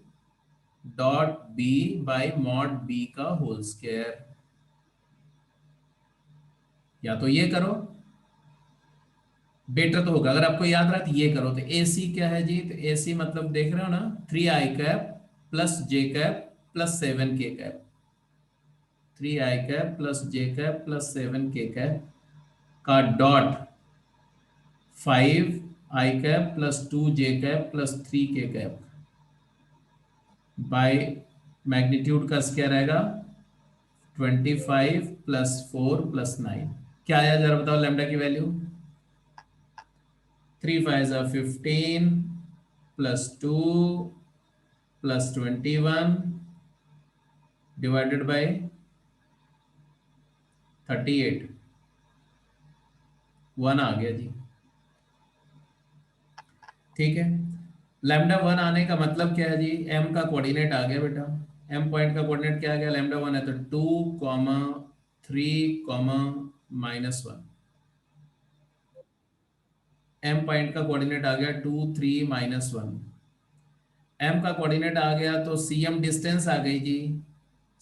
dot B by mod B का होल स्क्वायर। या तो ये करो, बेटर तो होगा, अगर आपको याद रहा तो ये करो। तो ए सी क्या है जी, तो ए सी मतलब देख रहे हो ना, 3i कैप प्लस जे cap plus 7k cap, 3i cap plus जे कैप प्लस 7k कैप का dot 5i cap plus 2j cap plus 3k cap by magnitude का स्क्वायर रहेगा 25 प्लस 4 प्लस 9। क्या आया जरा बताओ लैम्डा की value, 3 5 15 plus 2 plus 21 divided by 38, 1 आ गया जी। ठीक है, लैम्डा 1 आने का मतलब क्या है जी, m का कोऑर्डिनेट आ गया बेटा, m पॉइंट का कोऑर्डिनेट क्या आ गया, लैम्डा 1 है तो 2,3,-1, m पॉइंट का कोऑर्डिनेट आ गया 2 3 -1, m का कोऑर्डिनेट आ गया तो cm डिस्टेंस आ गई जी,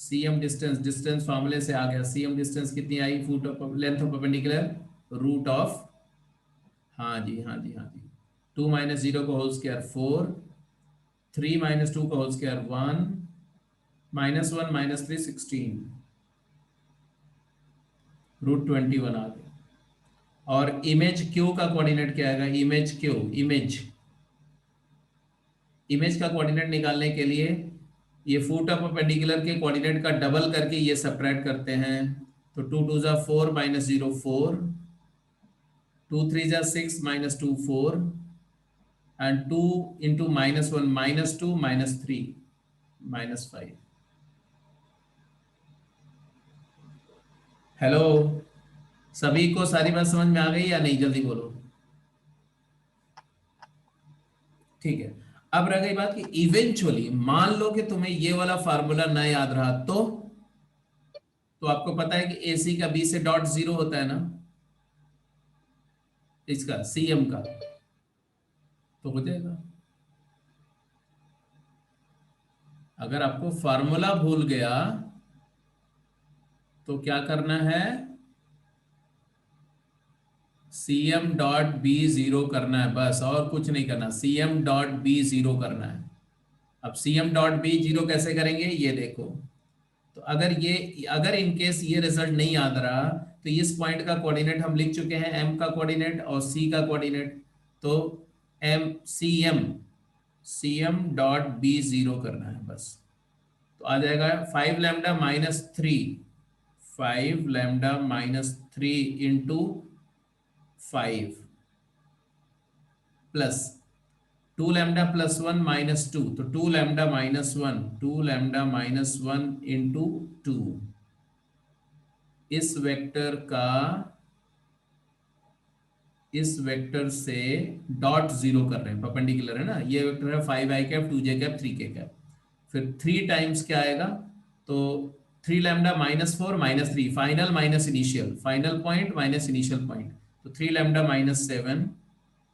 cm डिस्टेंस, डिस्टेंस फॉर्मूले से आ गया, cm डिस्टेंस कितनी आई, foot of length of perpendicular root of, हाँ जी हाँ जी हाँ जी, 2 - 0 का होल स्क्वायर 4, 3 - 2 का होल स्क्वायर 1, -1 -3 16, √21 आ गया। और इमेज क्यू का कोऑर्डिनेट क्या आएगा, इमेज क्यू, इमेज का कोऑर्डिनेट निकालने के लिए ये फुट ऑफ परपेंडिकुलर के कोऑर्डिनेट का डबल करके ये सबट्रैक्ट करते हैं, तो 2 2 जा 4 -0 4, 2 3 जा 6 -2 4, एंड 2 इंटू -1 -2 -3 -5। हेलो, सभी को सारी बात समझ में आ गई या नहीं, जल्दी बोलो। ठीक है, अब रह गई बात कि इवेंचुअली मान लो कि तुम्हें ये वाला फार्मूला ना याद रहा तो आपको पता है कि एसी का बी से डॉट जीरो होता है ना, इसका सीएम का, तो हो जाएगा। अगर आपको फार्मूला भूल गया तो क्या करना है, सीएम डॉट बी जीरो करना है बस, और कुछ नहीं करना, सीएम डॉट बी जीरो करना है। अब सीएम डॉट बी जीरो कैसे करेंगे ये देखो। तो अगर इन केस ये रिजल्ट नहीं याद रहा तो इस पॉइंट का कोऑर्डिनेट हम लिख चुके हैं, एम का कोऑर्डिनेट और सी का कोऑर्डिनेट। तो M C M dot B zero करना है बस। तो आ जाएगा 5 lambda -3, 5 lambda -3 into 5 plus 2 lambda +1 - 2, तो 2 लैम्डा -1 इंटू 2। इस वेक्टर का इस वेक्टर से डॉट जीरो कर रहे हैं, परपेंडिकुलर है ना, ये वेक्टर है 5i cap 2j cap 3k cap. फिर 3 टाइम्स क्या आएगा, तो 3 lambda -4 - 3, final minus initial, final point minus initial point, तो 3 lambda -7,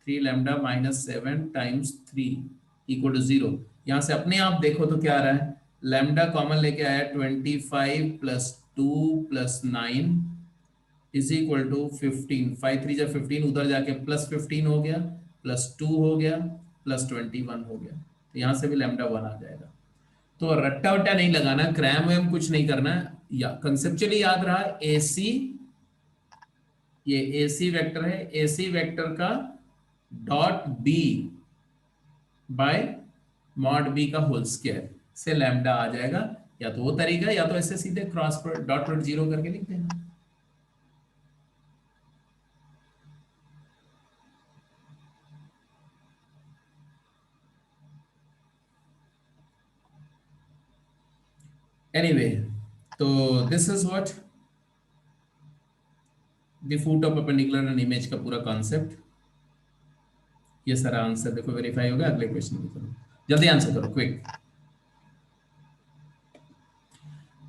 3 lambda -7 times 3 equal to 0। यहाँ से अपने आप देखो तो क्या आ रहा है, लैम्डा कॉमन लेके आया 25 + 2 + 9 इज इक्वल टू 15, 5 3 = 15, उधर जाके +15 हो गया, +2 हो गया, +21 हो गया, तो यहाँ से भी लैम्डा 1 आ जाएगा। तो रट्टा वट्टा नहीं लगाना, क्रैम वैम कुछ नहीं करना, या कंसेप्चुअली याद रहा, एसी, ये एसी वेक्टर है, एसी वेक्टर का dot B by mod B का होल स्क्वायर से लैम्डा आ जाएगा। या तो वो तरीका, या तो ऐसे सीधे क्रॉस डॉट प्रोडक्ट जीरो करके लिख देना। एनीवे, तो this is what the foot of perpendicular and image का पूरा कॉन्सेप्ट। ये सारा आंसर देखो वेरीफाई होगा। अगले क्वेश्चन में करो, जल्दी आंसर करो, क्विक।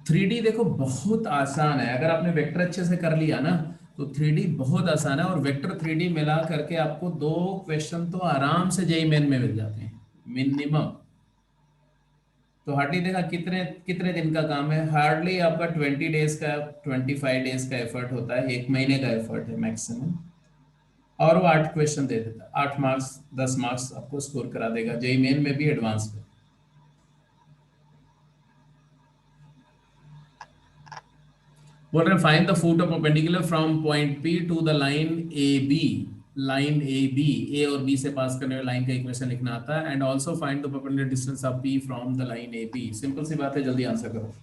3D देखो बहुत आसान है, अगर आपने वेक्टर अच्छे से कर लिया ना तो 3D बहुत आसान है, और वेक्टर 3D मिला करके आपको 2 क्वेश्चन तो आराम से जेईई मेन में मिल जाते हैं मिनिमम। तो हार्डली देखा कितने कितने दिन का काम है, हार्डली आपका 20 डेज का 25 डेज का एफर्ट होता है, 1 महीने का एफर्ट है मैक्सिमम। और वो 8 क्वेश्चन दे देता है, 8 मार्क्स 10 मार्क्स आपको स्कोर करा देगा जेईई मेन में भी, एडवांस में। बोल रहे find the foot of perpendicular from point P to the line A B. Line A B, A और बी से पास करने वाली लाइन का इक्वेशन लिखना आता है, and also find the perpendicular distance of P from the line A B. Simple सी बात है, जल्दी आंसर करो।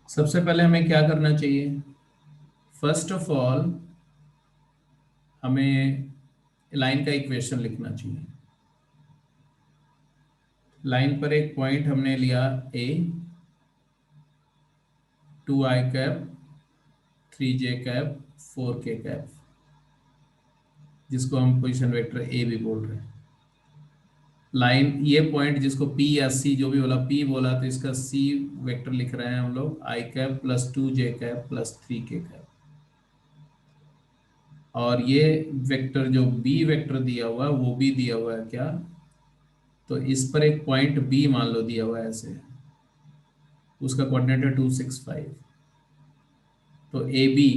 सबसे पहले हमें क्या करना चाहिए, फर्स्ट ऑफ ऑल हमें लाइन का इक्वेशन लिखना चाहिए। लाइन पर एक पॉइंट हमने लिया ए, 2i cap 3j cap 4k cap, जिसको हम पोजीशन वेक्टर ए भी बोल रहे हैं। लाइन ये पॉइंट जिसको पी या सी जो भी बोला, पी बोला तो इसका सी वेक्टर लिख रहे हैं हम लोग, i cap +2j cap +3k cap. और ये वेक्टर जो बी वेक्टर दिया हुआ है वो भी दिया हुआ है क्या, तो इस पर एक पॉइंट बी मान लो दिया हुआ है ऐसे, उसका कोऑर्डिनेट है 265। तो A B,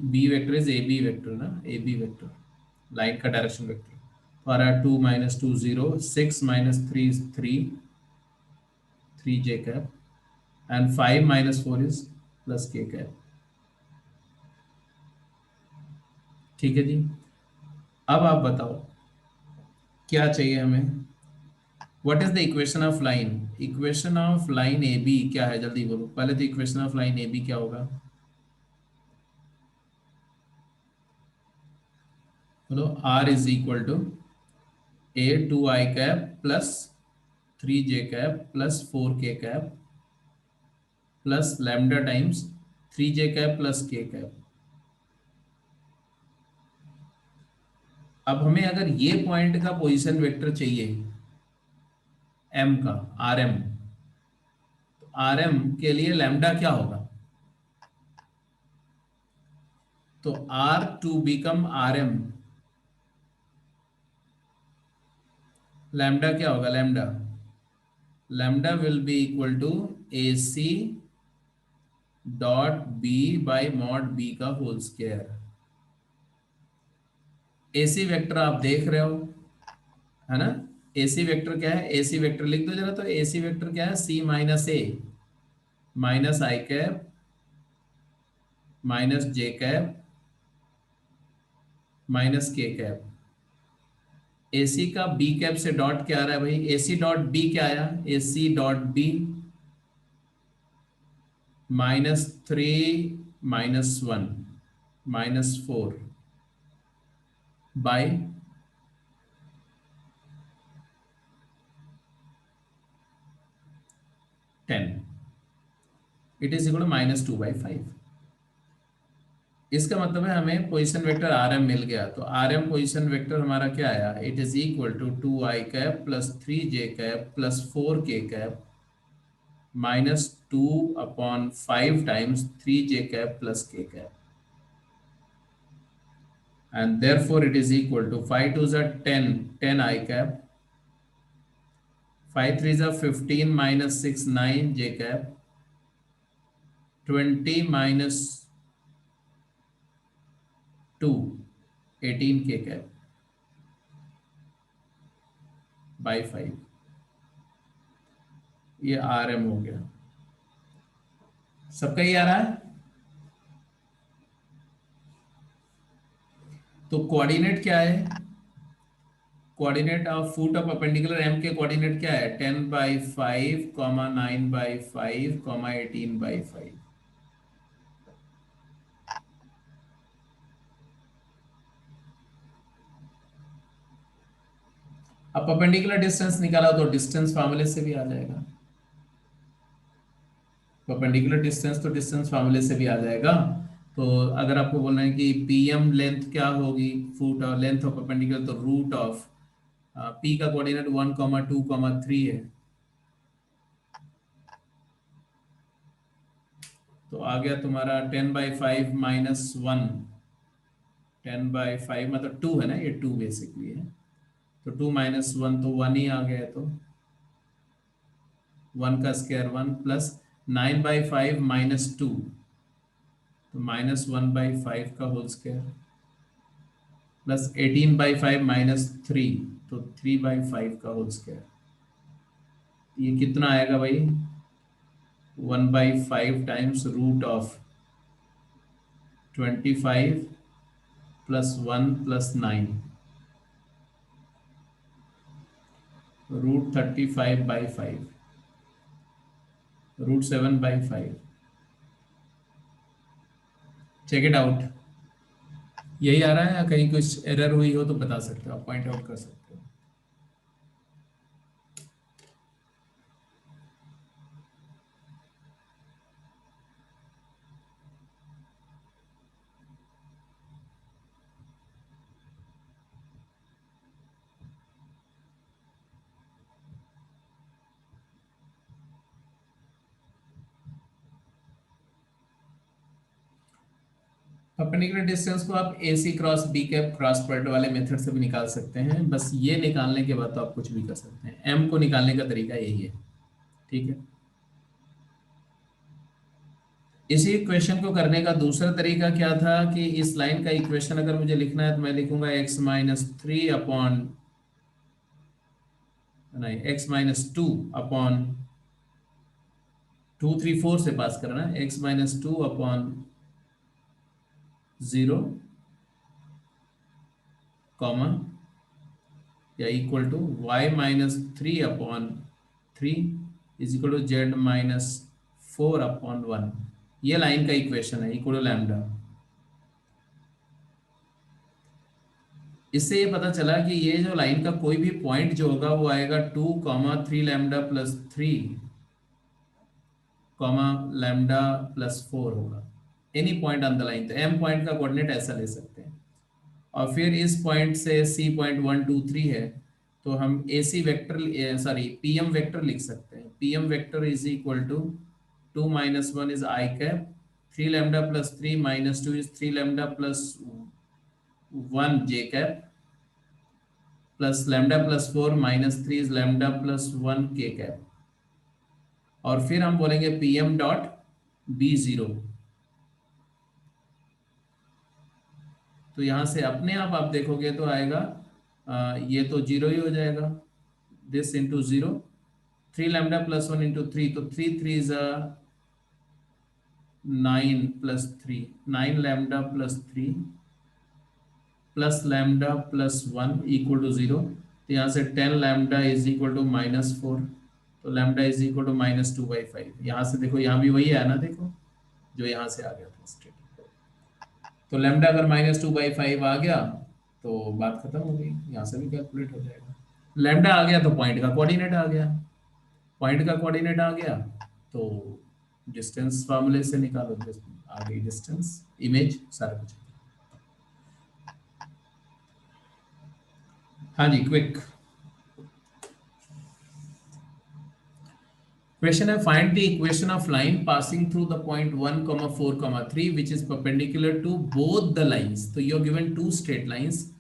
B vector is A B vector ना, ए बी वेक्टर लाइन का डायरेक्शन वेक्टर। तो आ रहा है 2 - 2 0, 6 - 3 is 3, 3j cap, and 5 - 4 is +k cap. ठीक है जी। अब आप बताओ क्या चाहिए हमें। What is the equation of line? Equation of line A B क्या है, जल्दी बोलो। पहले तो equation of line A B क्या होगा, बोलो। R is equal to a two i cap plus three j cap plus four k cap plus lambda times three j cap plus k cap. अब हमें अगर ये पॉइंट का पोजीशन वेक्टर चाहिए एम का, आर एम, तो आर एम के लिए लैम्डा क्या होगा? तो R to become R M, lambda क्या होगा? Lambda lambda will be equal to A C dot B by mod B का होल स्क्वायर। एसी वेक्टर आप देख रहे हो, है ना? एसी वेक्टर क्या है? एसी वेक्टर लिख दो जरा। तो एसी वेक्टर क्या है? सी माइनस ए माइनस आई cap minus J cap minus के कैप। एसी का बी कैप से डॉट क्या आ रहा है भाई? एसी डॉट बी क्या आया? AC dot b minus three minus one minus four by ten, it is equal to minus two by five. इसका मतलब है हमें पोजीशन वेक्टर आर एम मिल गया। तो आर एम पोजिशन वेक्टर हमारा क्या आया? It is equal to two i cap plus three j cap plus four k cap minus two upon five times three j cap plus k cap. And therefore it is equal to 5 2s are 10, 10 I cap, 5 3s are 15 minus 6 9 J cap, 20 minus 2 18 K cap by 5। ये आर एम हो गया। सबका ही आ रहा है। तो कोऑर्डिनेट क्या है? Coordinate of foot of perpendicular M के कोऑर्डिनेट क्या है? 10 by 5 comma 9 by 5 comma 18 by 5। अब परपेंडिकुलर डिस्टेंस निकाला तो डिस्टेंस फार्मूले से भी आ जाएगा। परपेंडिकुलर डिस्टेंस तो डिस्टेंस फार्मूले से भी आ जाएगा। तो अगर आपको बोलना है कि पी एम लेंथ क्या होगी, फुट और लेंथ ऑफ परपेंडिकुलर, तो रूट ऑफ पी का कोऑर्डिनेट 1,2,3 है। तो आ गया तुम्हारा 10/5 माइनस वन, 10/5 मतलब टू है ना, ये टू बेसिकली है। तो टू माइनस वन तो वन ही आ गया। तो वन का square one plus 9/5 minus two, तो -1/5 का whole square plus 18/5 minus three, तो 3/5 का होल स्क्वायर। ये कितना आएगा भाई? 1/5 times root of 25 plus one plus nine, root 35/5, root 7/5। Check it out. यही आ रहा है या कहीं कुछ एरर हुई हो तो बता सकते हो, आप पॉइंट आउट कर सकते हो। परपेंडिकुलर डिस्टेंस को आप A C cross B cap cross product वाले मेथड से भी निकाल सकते हैं। बस ये निकालने के बाद तो आप कुछ भी कर सकते हैं। एम को निकालने का तरीका यही है, ठीक है। इसी इक्वेशन को करने का दूसरा तरीका क्या था कि इस लाइन का इक्वेशन अगर मुझे लिखना है तो मैं लिखूंगा x-3 अपॉन, नहीं, x-2 अपॉन 2 3 4 से पास करना है, x-2 अपॉन 0 कॉमा या equal to Y minus 3/3 is equal to Z minus 4/1। ये लाइन का इक्वेशन है इक्वल टू लैम्डा। इससे ये पता चला कि ये जो लाइन का कोई भी पॉइंट जो होगा वो आएगा 2, 3 lambda plus 3 comma lambda plus 4 होगा any point on the line. तो एम पॉइंट का कोऑर्डिनेट ऐसा ले सकते हैं। और फिर इस पॉइंट से सी पॉइंट 1, 2, 3 है, तो हम A C vector sorry P M vector लिख सकते हैं। P M vector is equal to 2 - 1 is i cap, 3 lambda plus 3 - 2 is 3 lambda plus 1 j cap, plus lambda plus 4 - 3 is lambda plus 1 k cap. और फिर हम बोलेंगे P M dot B zero. तो यहां से अपने आप देखोगे तो आएगा ये तो जीरो ही हो जाएगा, this into zero, 3 lambda plus 1 into 3, तो 3 is 9 + 3, 9 lambda plus 3 plus lambda plus 1 equal to zero. तो यहाँ से 10 लैम्डा इज इक्वल टू -4, तो लैम्डा इज इक्वल टू -2/5। यहाँ से देखो यहाँ भी वही है ना, देखो जो यहाँ से आ गया था स्ट्रेट। तो लैम्डा अगर -2/5 आ गया तो बात खत्म हो गई, यहाँ से भी कैलकुलेट हो जाएगा। लैम्डा आ गया तो पॉइंट का कोऑर्डिनेट आ गया, पॉइंट का कोऑर्डिनेट आ गया तो डिस्टेंस फार्मूले से निकालो, आ गई डिस्टेंस, इमेज, सारा कुछ। हाँ जी, क्विक क्वेश्चन है, find the equation of line passing through the point 1, 4, 3 which is perpendicular to both the lines. तो you are given 2 straight lines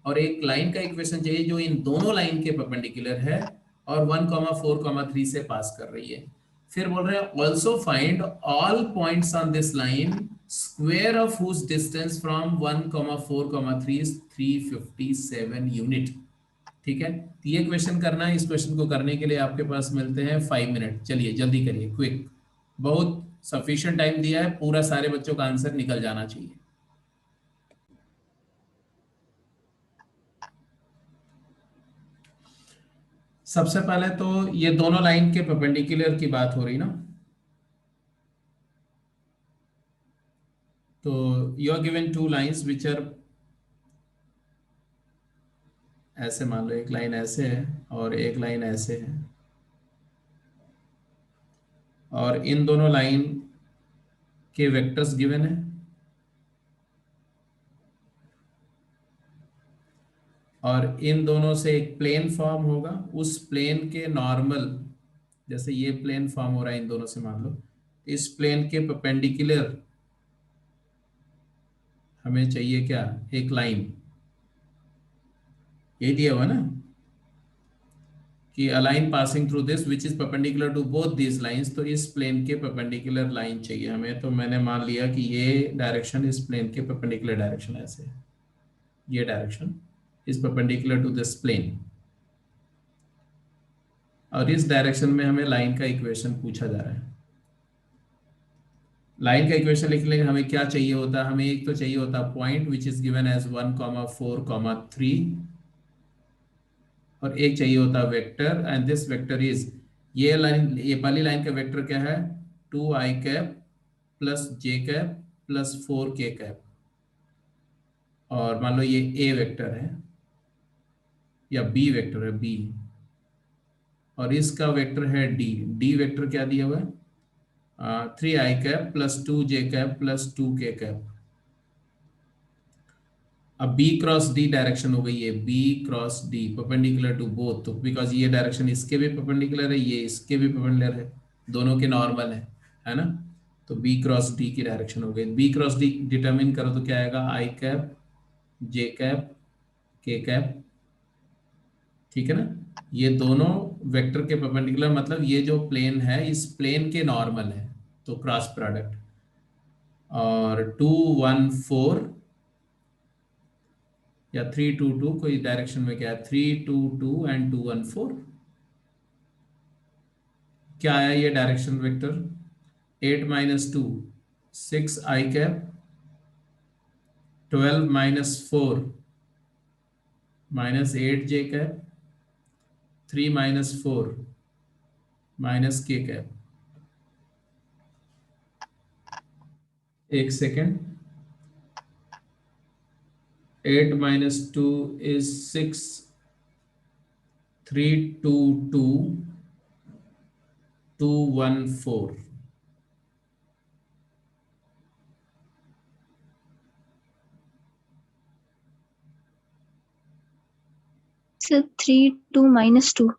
और एक लाइन का इक्वेशन चाहिए जो इन दोनों लाइन के परपेंडिकुलर है और 1, 4, 3 से पास कर रही है। फिर बोल रहे हैं also find all points on this line square of whose distance from 1, 4, 3 is 357 unit. ठीक है, तो ये क्वेश्चन करना है। इस क्वेश्चन को करने के लिए आपके पास मिलते हैं 5 मिनट। चलिए जल्दी करिए, क्विक, बहुत सफिशिएंट टाइम दिया है, पूरा सारे बच्चों का आंसर निकल जाना चाहिए। सबसे पहले तो ये दोनों लाइन के परपेंडिकुलर की बात हो रही ना, तो you are given 2 lines which are, ऐसे मान लो एक लाइन ऐसे है और एक लाइन ऐसे है, और इन दोनों लाइन के वेक्टर्स गिवन है, और इन दोनों से एक प्लेन फॉर्म होगा, उस प्लेन के नॉर्मल, जैसे ये प्लेन फॉर्म हो रहा है इन दोनों से, मान लो इस प्लेन के परपेंडिकुलर हमें चाहिए क्या, एक लाइन, ये दिया हुआ ना कि a line passing through this which is perpendicular to both this lines. तो इस प्लेन के परपेंडिकुलर लाइन चाहिए हमें, तो मैंने मान लिया कि ये डायरेक्शन इस प्लेन के परपेंडिकुलर डायरेक्शन ऐसे है, ये direction is perpendicular to this plane, और इस डायरेक्शन में हमें लाइन का इक्वेशन पूछा जा रहा है। लाइन का इक्वेशन लिख लेंगे, हमें क्या चाहिए होता, हमें एक तो चाहिए होता point which is given as 1, 4, 3, और एक चाहिए होता vector, and this vector is, ये लाइन, ये पहली लाइन का वेक्टर क्या है, 2i कैप प्लस जे कैप प्लस 4k कैप, और मान लो ये ए वेक्टर है या बी वेक्टर है, बी, और इसका वेक्टर है डी। डी वेक्टर क्या दिया हुआ है, 3i cap plus 2j cap plus 2k cap. अब बी क्रॉस डी डायरेक्शन हो गई है, B cross D perpendicular to both, तो बिकॉज ये डायरेक्शन इसके भी परपेंडिकुलर है, ये इसके भी परपेंडिकुलर है, दोनों के नॉर्मल है ना। तो बी क्रॉस डी की डायरेक्शन हो गई, बी क्रॉस डी डिटरमिन करो तो क्या आएगा, आई कैप जे कैप के कैप, ठीक है ना। ये दोनों वेक्टर के परपेंडिकुलर, मतलब ये जो प्लेन है इस प्लेन के नॉर्मल है, तो क्रॉस प्रोडक्ट, और 2, 1, 4 या 3, 2, 2, कोई डायरेक्शन में क्या है, 3, 2, 2 एंड 2, 1, 4, क्या आया ये डायरेक्शन वेक्टर, 8 - 2 6i कैप, 12 - 4 -8 जे कैप, 3 - 4 -k कैप। एक सेकेंड, 8 - 2 is 6, 3 2 2 2 1 4। सर 3 2 -2।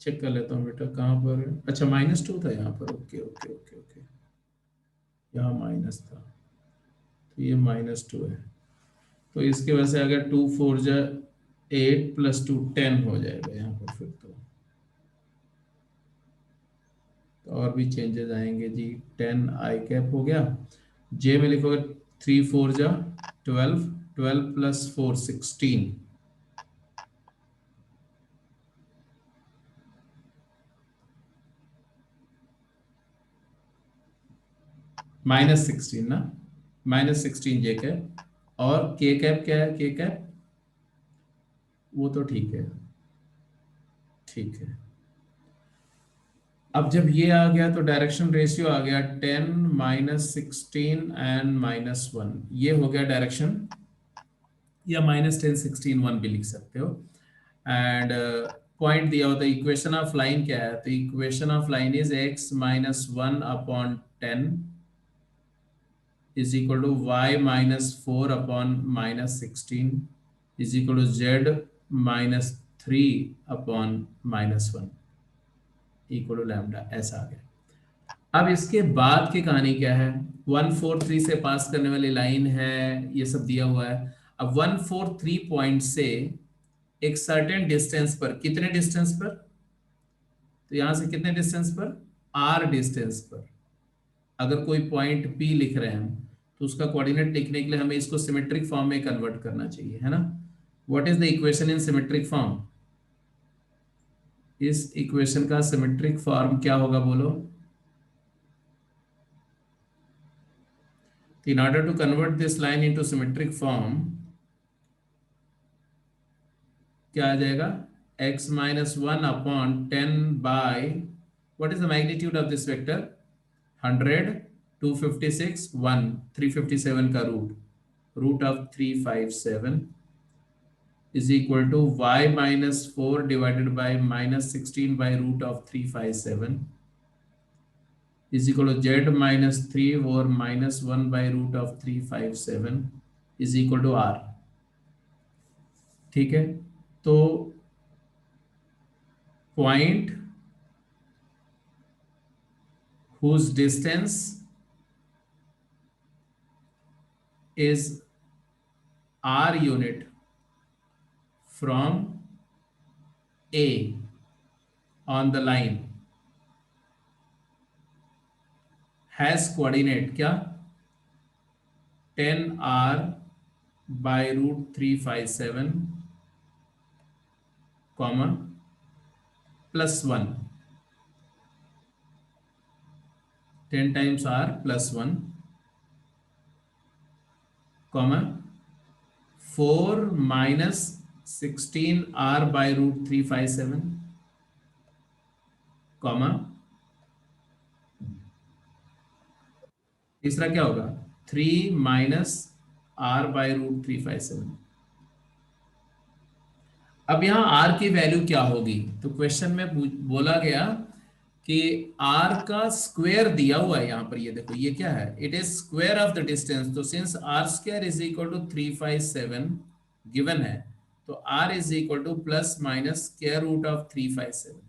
चेक कर लेता हूँ बेटा कहाँ पर है। अच्छा -2 था यहाँ पर, ओके ओके ओके ओके, यहाँ माइनस था, तो ये -2 है। तो इसके वजह से अगर 2 4 जा 8 + 2 10 हो जाएगा यहाँ पर फिर तो और भी चेंजेस आएंगे जी। 10 आई कैप हो गया। जे में लिखोगे 3 4 जा 12, 12 + 4 16, -16 ना, -16 जे कैप। और के कैप क्या है, के कैप वो तो ठीक है, ठीक है। अब जब ये आ गया तो डायरेक्शन रेशियो आ गया 10 -16 एंड -1, ये हो गया डायरेक्शन, या -10 16 1 भी लिख सकते हो। एंड पॉइंट दिया होता है, इक्वेशन ऑफ लाइन क्या है, तो equation of line is x - 1/10 is equal to y - 4/-16 is equal to z - 3/-1 equal to lambda, ऐसा आ गया। अब इसके बाद की कहानी क्या है, 143 से पास करने वाली लाइन है, ये सब दिया हुआ है। अब 143 पॉइंट से एक सर्टेन डिस्टेंस पर, कितने डिस्टेंस पर, तो यहां से कितने डिस्टेंस पर, r डिस्टेंस पर अगर कोई पॉइंट P लिख रहे हैं हम, तो उसका कोऑर्डिनेट लिखने के लिए हमें इसको सिमेट्रिक फॉर्म में कन्वर्ट करना चाहिए, है ना। What is the equation in symmetric form, इस इक्वेशन का सिमेट्रिक फॉर्म क्या होगा बोलो। In order to convert this line into symmetric form, क्या आ जाएगा, x - 1/10 by, what is the magnitude of this vector, 100, 256, 1, 357 का root of 357 is equal to y - 4 divided by -16 by root of 357 is equal to z - 3 or -1 by root of 357 is equal to r। ठीक है, तो point whose distance is r unit from A on the line has coordinate क्या, 10r by root 357 comma +1, 10 times r +1 comma 4 - 16r by root 357 comma तीसरा क्या होगा, 3 - r by root 357। अब यहाँ r की वैल्यू क्या होगी, तो क्वेश्चन में बोला गया कि r का स्क्वायर दिया हुआ है यहाँ पर, ये देखो ये क्या है, it is square of the distance. तो since r² is equal to 357 given है, तो r is equal to ± square root of 357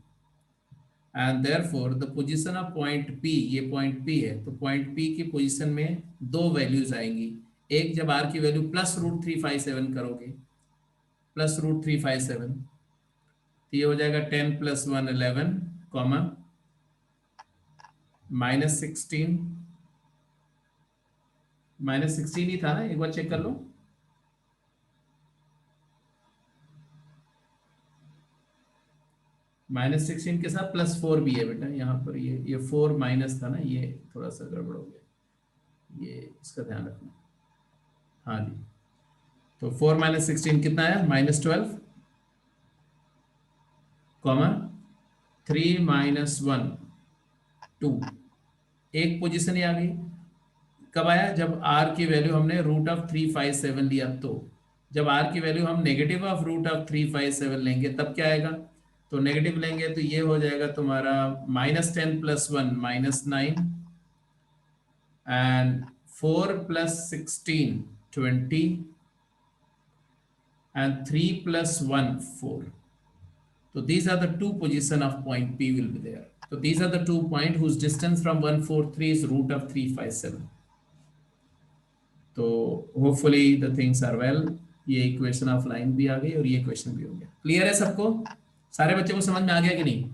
and therefore the position of point P, ये पॉइंट P है, तो पॉइंट P की पोजीशन में दो वैल्यूज आएंगी। एक जब r की वैल्यू +√357 करोगे, +√357, तो ये हो जाएगा 10 + 1 11 कॉमा -16, -16 ही था ना, एक बार चेक कर लो। -16 के साथ +4 भी है बेटा यहाँ पर, ये 4 माइनस था ना, ये थोड़ा सा गड़बड़ हो गया, ये इसका ध्यान रखना। हाँ जी, तो 4 माइनस 16 कितना है, -12, कॉमा 3 माइनस 1 2, एक पोजीशन ही आ गई। कब आया, जब r की वैल्यू हमने √357 लिया। तो जब r की वैल्यू हम नेगेटिव ऑफ √357 लेंगे तब क्या आएगा, तो नेगेटिव लेंगे तो ये हो जाएगा तुम्हारा -10 + 1 -9 and 4 + 16 20 and 3 + 1 4. So these are the two position of point P will be there. So these are the 2 point whose distance from 143 is √357. तो hopefully the things are well. ये इक्वेशन ऑफ लाइन भी आ गई और ये क्वेश्चन भी हो गया। क्लियर है सबको, सारे बच्चों को समझ में आ गया कि नहीं?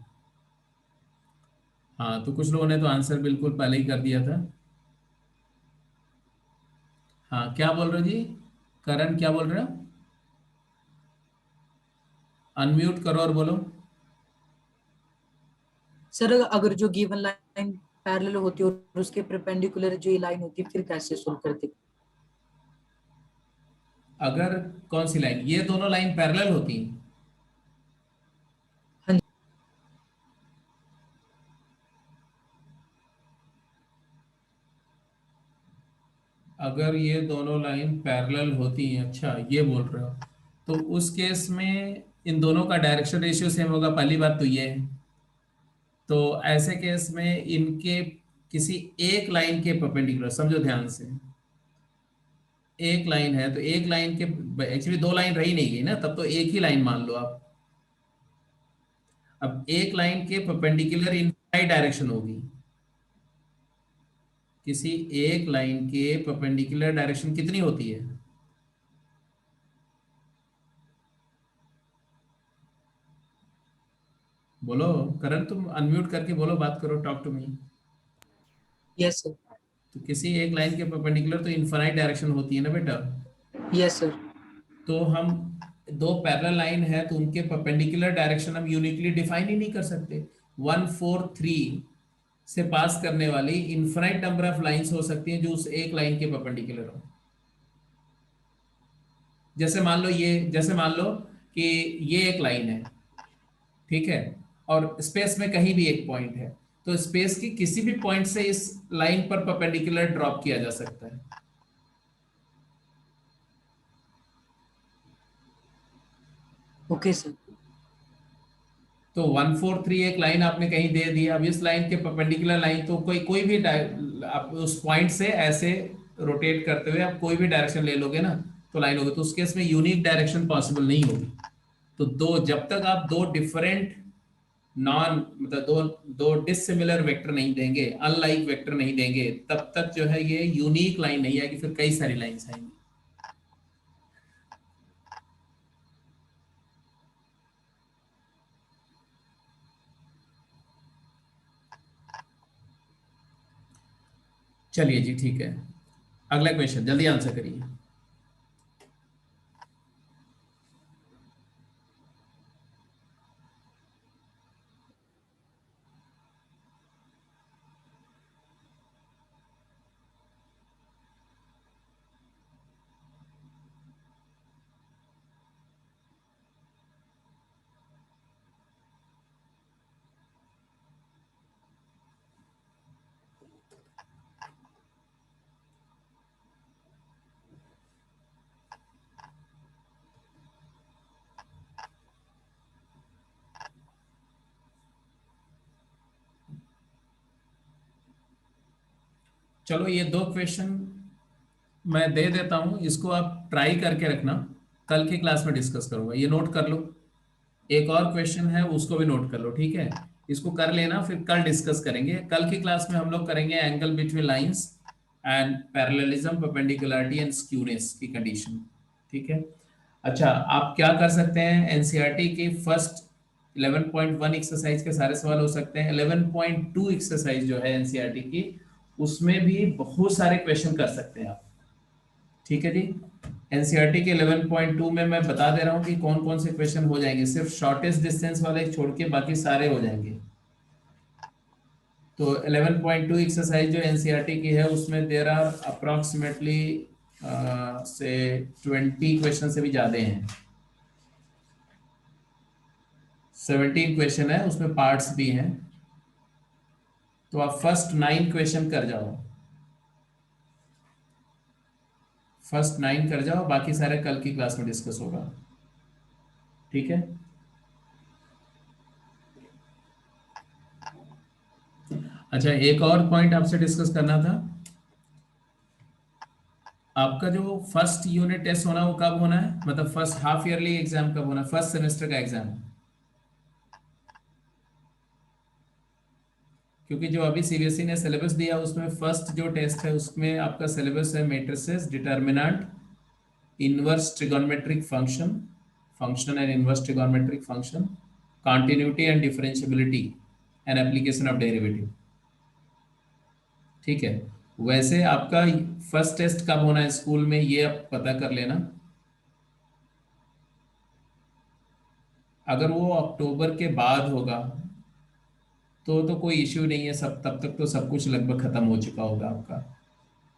हाँ, तो कुछ लोगों ने तो आंसर बिल्कुल पहले ही कर दिया था। हाँ, क्या बोल रहे हो जी, करण क्या बोल रहे हो? अनम्यूट करो और बोलो। सर अगर जो गिवन लाइन पैरेलल होती है और उसके परपेंडिकुलर जो लाइन होती है, फिर कैसे सोल्व करते? अगर कौन सी लाइन, ये दोनों लाइन पैरेलल होती हैं? हाँ जी। अगर ये दोनों लाइन पैरेलल होती हैं, अच्छा ये बोल रहे हो, तो उस केस में इन दोनों का डायरेक्शन रेशियो सेम होगा, पहली बात तो ये है। तो ऐसे केस में इनके किसी एक लाइन के परपेंडिकुलर, समझो ध्यान से, एक लाइन है तो एक लाइन के, एक्चुअली दो लाइन रही नहीं गई ना, तब तो एक ही लाइन मान लो आप। अब एक लाइन के परपेंडिकुलर इनफाइनाइट डायरेक्शन होगी, किसी एक लाइन के परपेंडिकुलर डायरेक्शन कितनी होती है? बोलो करण, तुम अनम्यूट करके बोलो, बात करो, talk to me. Yes sir. तो किसी एक लाइन के परपेंडिकुलर तो इनफाइनाइट डायरेक्शन होती है ना बेटा। Yes sir. तो हम दो पैरेलल लाइन है तो उनके परपेंडिकुलर डायरेक्शन हम यूनिकली डिफाइन ही नहीं कर सकते। 143 से पास करने वाली इनफाइनाइट नंबर ऑफ लाइंस हो सकती हैं जो उस एक लाइन के परपेंडिकुलर हो। जैसे मान लो कि ये एक लाइन है, ठीक है, और स्पेस में कहीं भी एक पॉइंट है, तो स्पेस की किसी भी पॉइंट से इस लाइन पर परपेंडिकुलर ड्रॉप किया जा सकता है। Okay sir. तो 143 एक लाइन आपने कहीं दे दी, अब इस लाइन के परपेंडिकुलर लाइन तो कोई भी आप उस पॉइंट से ऐसे रोटेट करते हुए आप कोई भी डायरेक्शन ले लोगे ना तो लाइन होगी, तो उस केस में यूनिक डायरेक्शन पॉसिबल नहीं होगी। तो जब तक आप दो डिफरेंट नॉन मतलब दो डिसिमिलर वेक्टर नहीं देंगे, अनलाइक वेक्टर नहीं देंगे, तब तक जो है ये यूनिक लाइन नहीं आएगी, फिर कई सारी लाइंस आएंगी। चलिए जी, ठीक है, अगला क्वेश्चन जल्दी आंसर करिए। चलो ये दो क्वेश्चन मैं दे देता हूं, इसको आप ट्राई करके रखना, कल की क्लास में डिस्कस करूंगा, ये नोट कर लो। एक और क्वेश्चन है उसको भी नोट कर लो, ठीक है, इसको कर लेना, फिर कल डिस्कस करेंगे। कल की क्लास में हम लोग करेंगे angle between lines and parallelism, perpendicularity and skewness की कंडीशन, ठीक है। अच्छा, आप क्या कर सकते हैं, एनसीईआरटी की फर्स्ट 11.1 एक्सरसाइज के सारे सवाल हो सकते हैं। 11.2 एक्सरसाइज जो है एनसीईआरटी की, उसमें भी बहुत सारे क्वेश्चन कर सकते हैं आप, ठीक है जी। एनसीईआरटी के 11.2 में मैं बता दे रहा हूँ कि कौन कौन से क्वेश्चन हो जाएंगे, सिर्फ शॉर्टेस्ट डिस्टेंस वाले छोड़ के बाकी सारे हो जाएंगे। तो 11.2 एक्सरसाइज जो एनसीईआरटी की है उसमें देयर आर अप्रॉक्सीमेटली से 20 क्वेश्चन से भी ज्यादा हैं। 17 क्वेश्चन है, उसमें पार्ट्स भी हैं। तो आप फर्स्ट 9 क्वेश्चन कर जाओ, फर्स्ट 9 कर जाओ, बाकी सारे कल की क्लास में डिस्कस होगा। ठीक है। अच्छा, एक और पॉइंट आपसे डिस्कस करना था। आपका जो फर्स्ट यूनिट टेस्ट होना वो कब होना है, मतलब फर्स्ट हाफ ईयरली एग्जाम कब होना है, फर्स्ट सेमेस्टर का एग्जाम? क्योंकि जो अभी सीबीएसई ने सिलेबस दिया उसमें फर्स्ट जो टेस्ट है उसमें आपका सिलेबस है matrices, determinant, inverse trigonometric function, function and inverse trigonometric function, continuity and differentiability and application of derivative. ठीक है। वैसे आपका फर्स्ट टेस्ट कब होना है स्कूल में ये आप पता कर लेना। अगर वो अक्टूबर के बाद होगा तो कोई इश्यू नहीं है, सब तब तक तो सब कुछ लगभग खत्म हो चुका होगा आपका।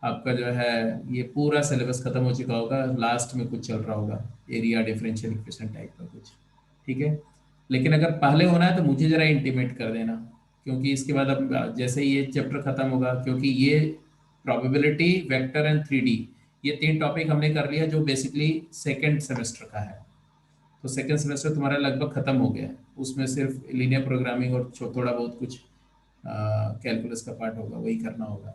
आपका जो है ये पूरा सिलेबस खत्म हो चुका होगा, लास्ट में कुछ चल रहा होगा एरिया डिफरेंशियल इक्वेशन टाइप का कुछ। ठीक है। लेकिन अगर पहले होना है तो मुझे जरा इंटीमेट कर देना, क्योंकि इसके बाद अब जैसे ही ये चैप्टर खत्म होगा, क्योंकि ये प्रोबेबिलिटी, वेक्टर एंड 3D ये 3 टॉपिक हमने कर लिया जो बेसिकली सेकेंड सेमेस्टर का है। तो सेकेंड सेमेस्टर तुम्हारा लगभग खत्म हो गया है, उसमें सिर्फ लीनियर प्रोग्रामिंग और थोड़ा बहुत कुछ कैलकुलस का पार्ट होगा, वही करना होगा।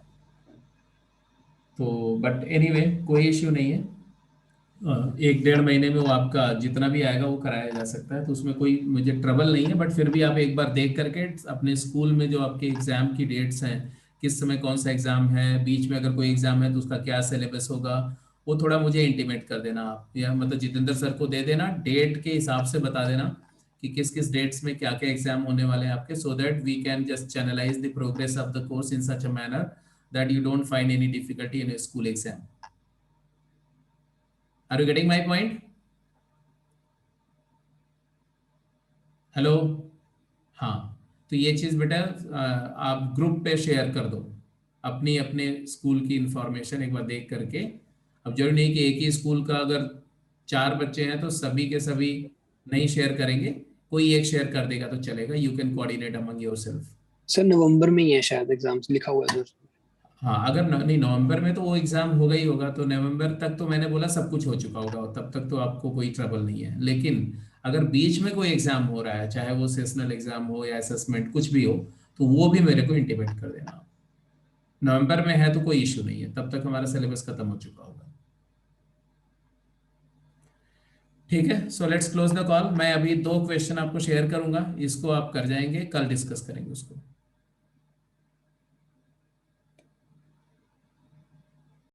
तो बट एनीवे कोई इश्यू नहीं है। 1 डेढ़ महीने में वो आपका जितना भी आएगा वो कराया जा सकता है, तो उसमें कोई मुझे ट्रबल नहीं है। बट फिर भी आप एक बार देख करके अपने स्कूल में जो आपके एग्जाम की डेट्स हैं, किस समय कौन सा एग्जाम है, बीच में अगर कोई एग्जाम है तो उसका क्या सिलेबस होगा, वो थोड़ा मुझे इंटीमेट कर देना आप, या मतलब जितेंद्र सर को दे देना, डेट के हिसाब से बता देना कि किस किस डेट्स में क्या क्या एग्जाम होने वाले हैं आपके, so that we can just channelise the progress of the course in such a manner that you don't find any difficulty in a school exam. Are you getting my point? Hello. हाँ, तो ये चीज़ बेटा आप ग्रुप पे शेयर कर दो अपनी अपने स्कूल की इंफॉर्मेशन एक बार देख करके। अब जरूरी नहीं कि एक ही स्कूल का अगर 4 बच्चे हैं तो सभी के सभी नहीं शेयर करेंगे, कोई एक शेयर कर देगा तो चलेगा। You can coordinate among yourself. Sir नवंबर में ही है शायद एग्जाम्स लिखा हुआ है सर। हाँ, अगर नहीं नवंबर में तो वो एग्जाम होगा ही होगा, तो नवंबर तक तो मैंने बोला सब कुछ हो चुका होगा, तब तक तो आपको कोई ट्रबल नहीं है। लेकिन अगर बीच में कोई एग्जाम हो रहा है, चाहे वो सेशनल एग्जाम हो या असेसमेंट कुछ भी हो, तो वो भी मेरे को इंटीमेट कर देना। नवंबर में है तो कोई इश्यू नहीं है, तब तक हमारा सिलेबस खत्म हो चुका होगा। ठीक है, so let's close the call. मैं अभी 2 क्वेश्चन आपको शेयर करूंगा, इसको आप कर जाएंगे, कल डिस्कस करेंगे उसको।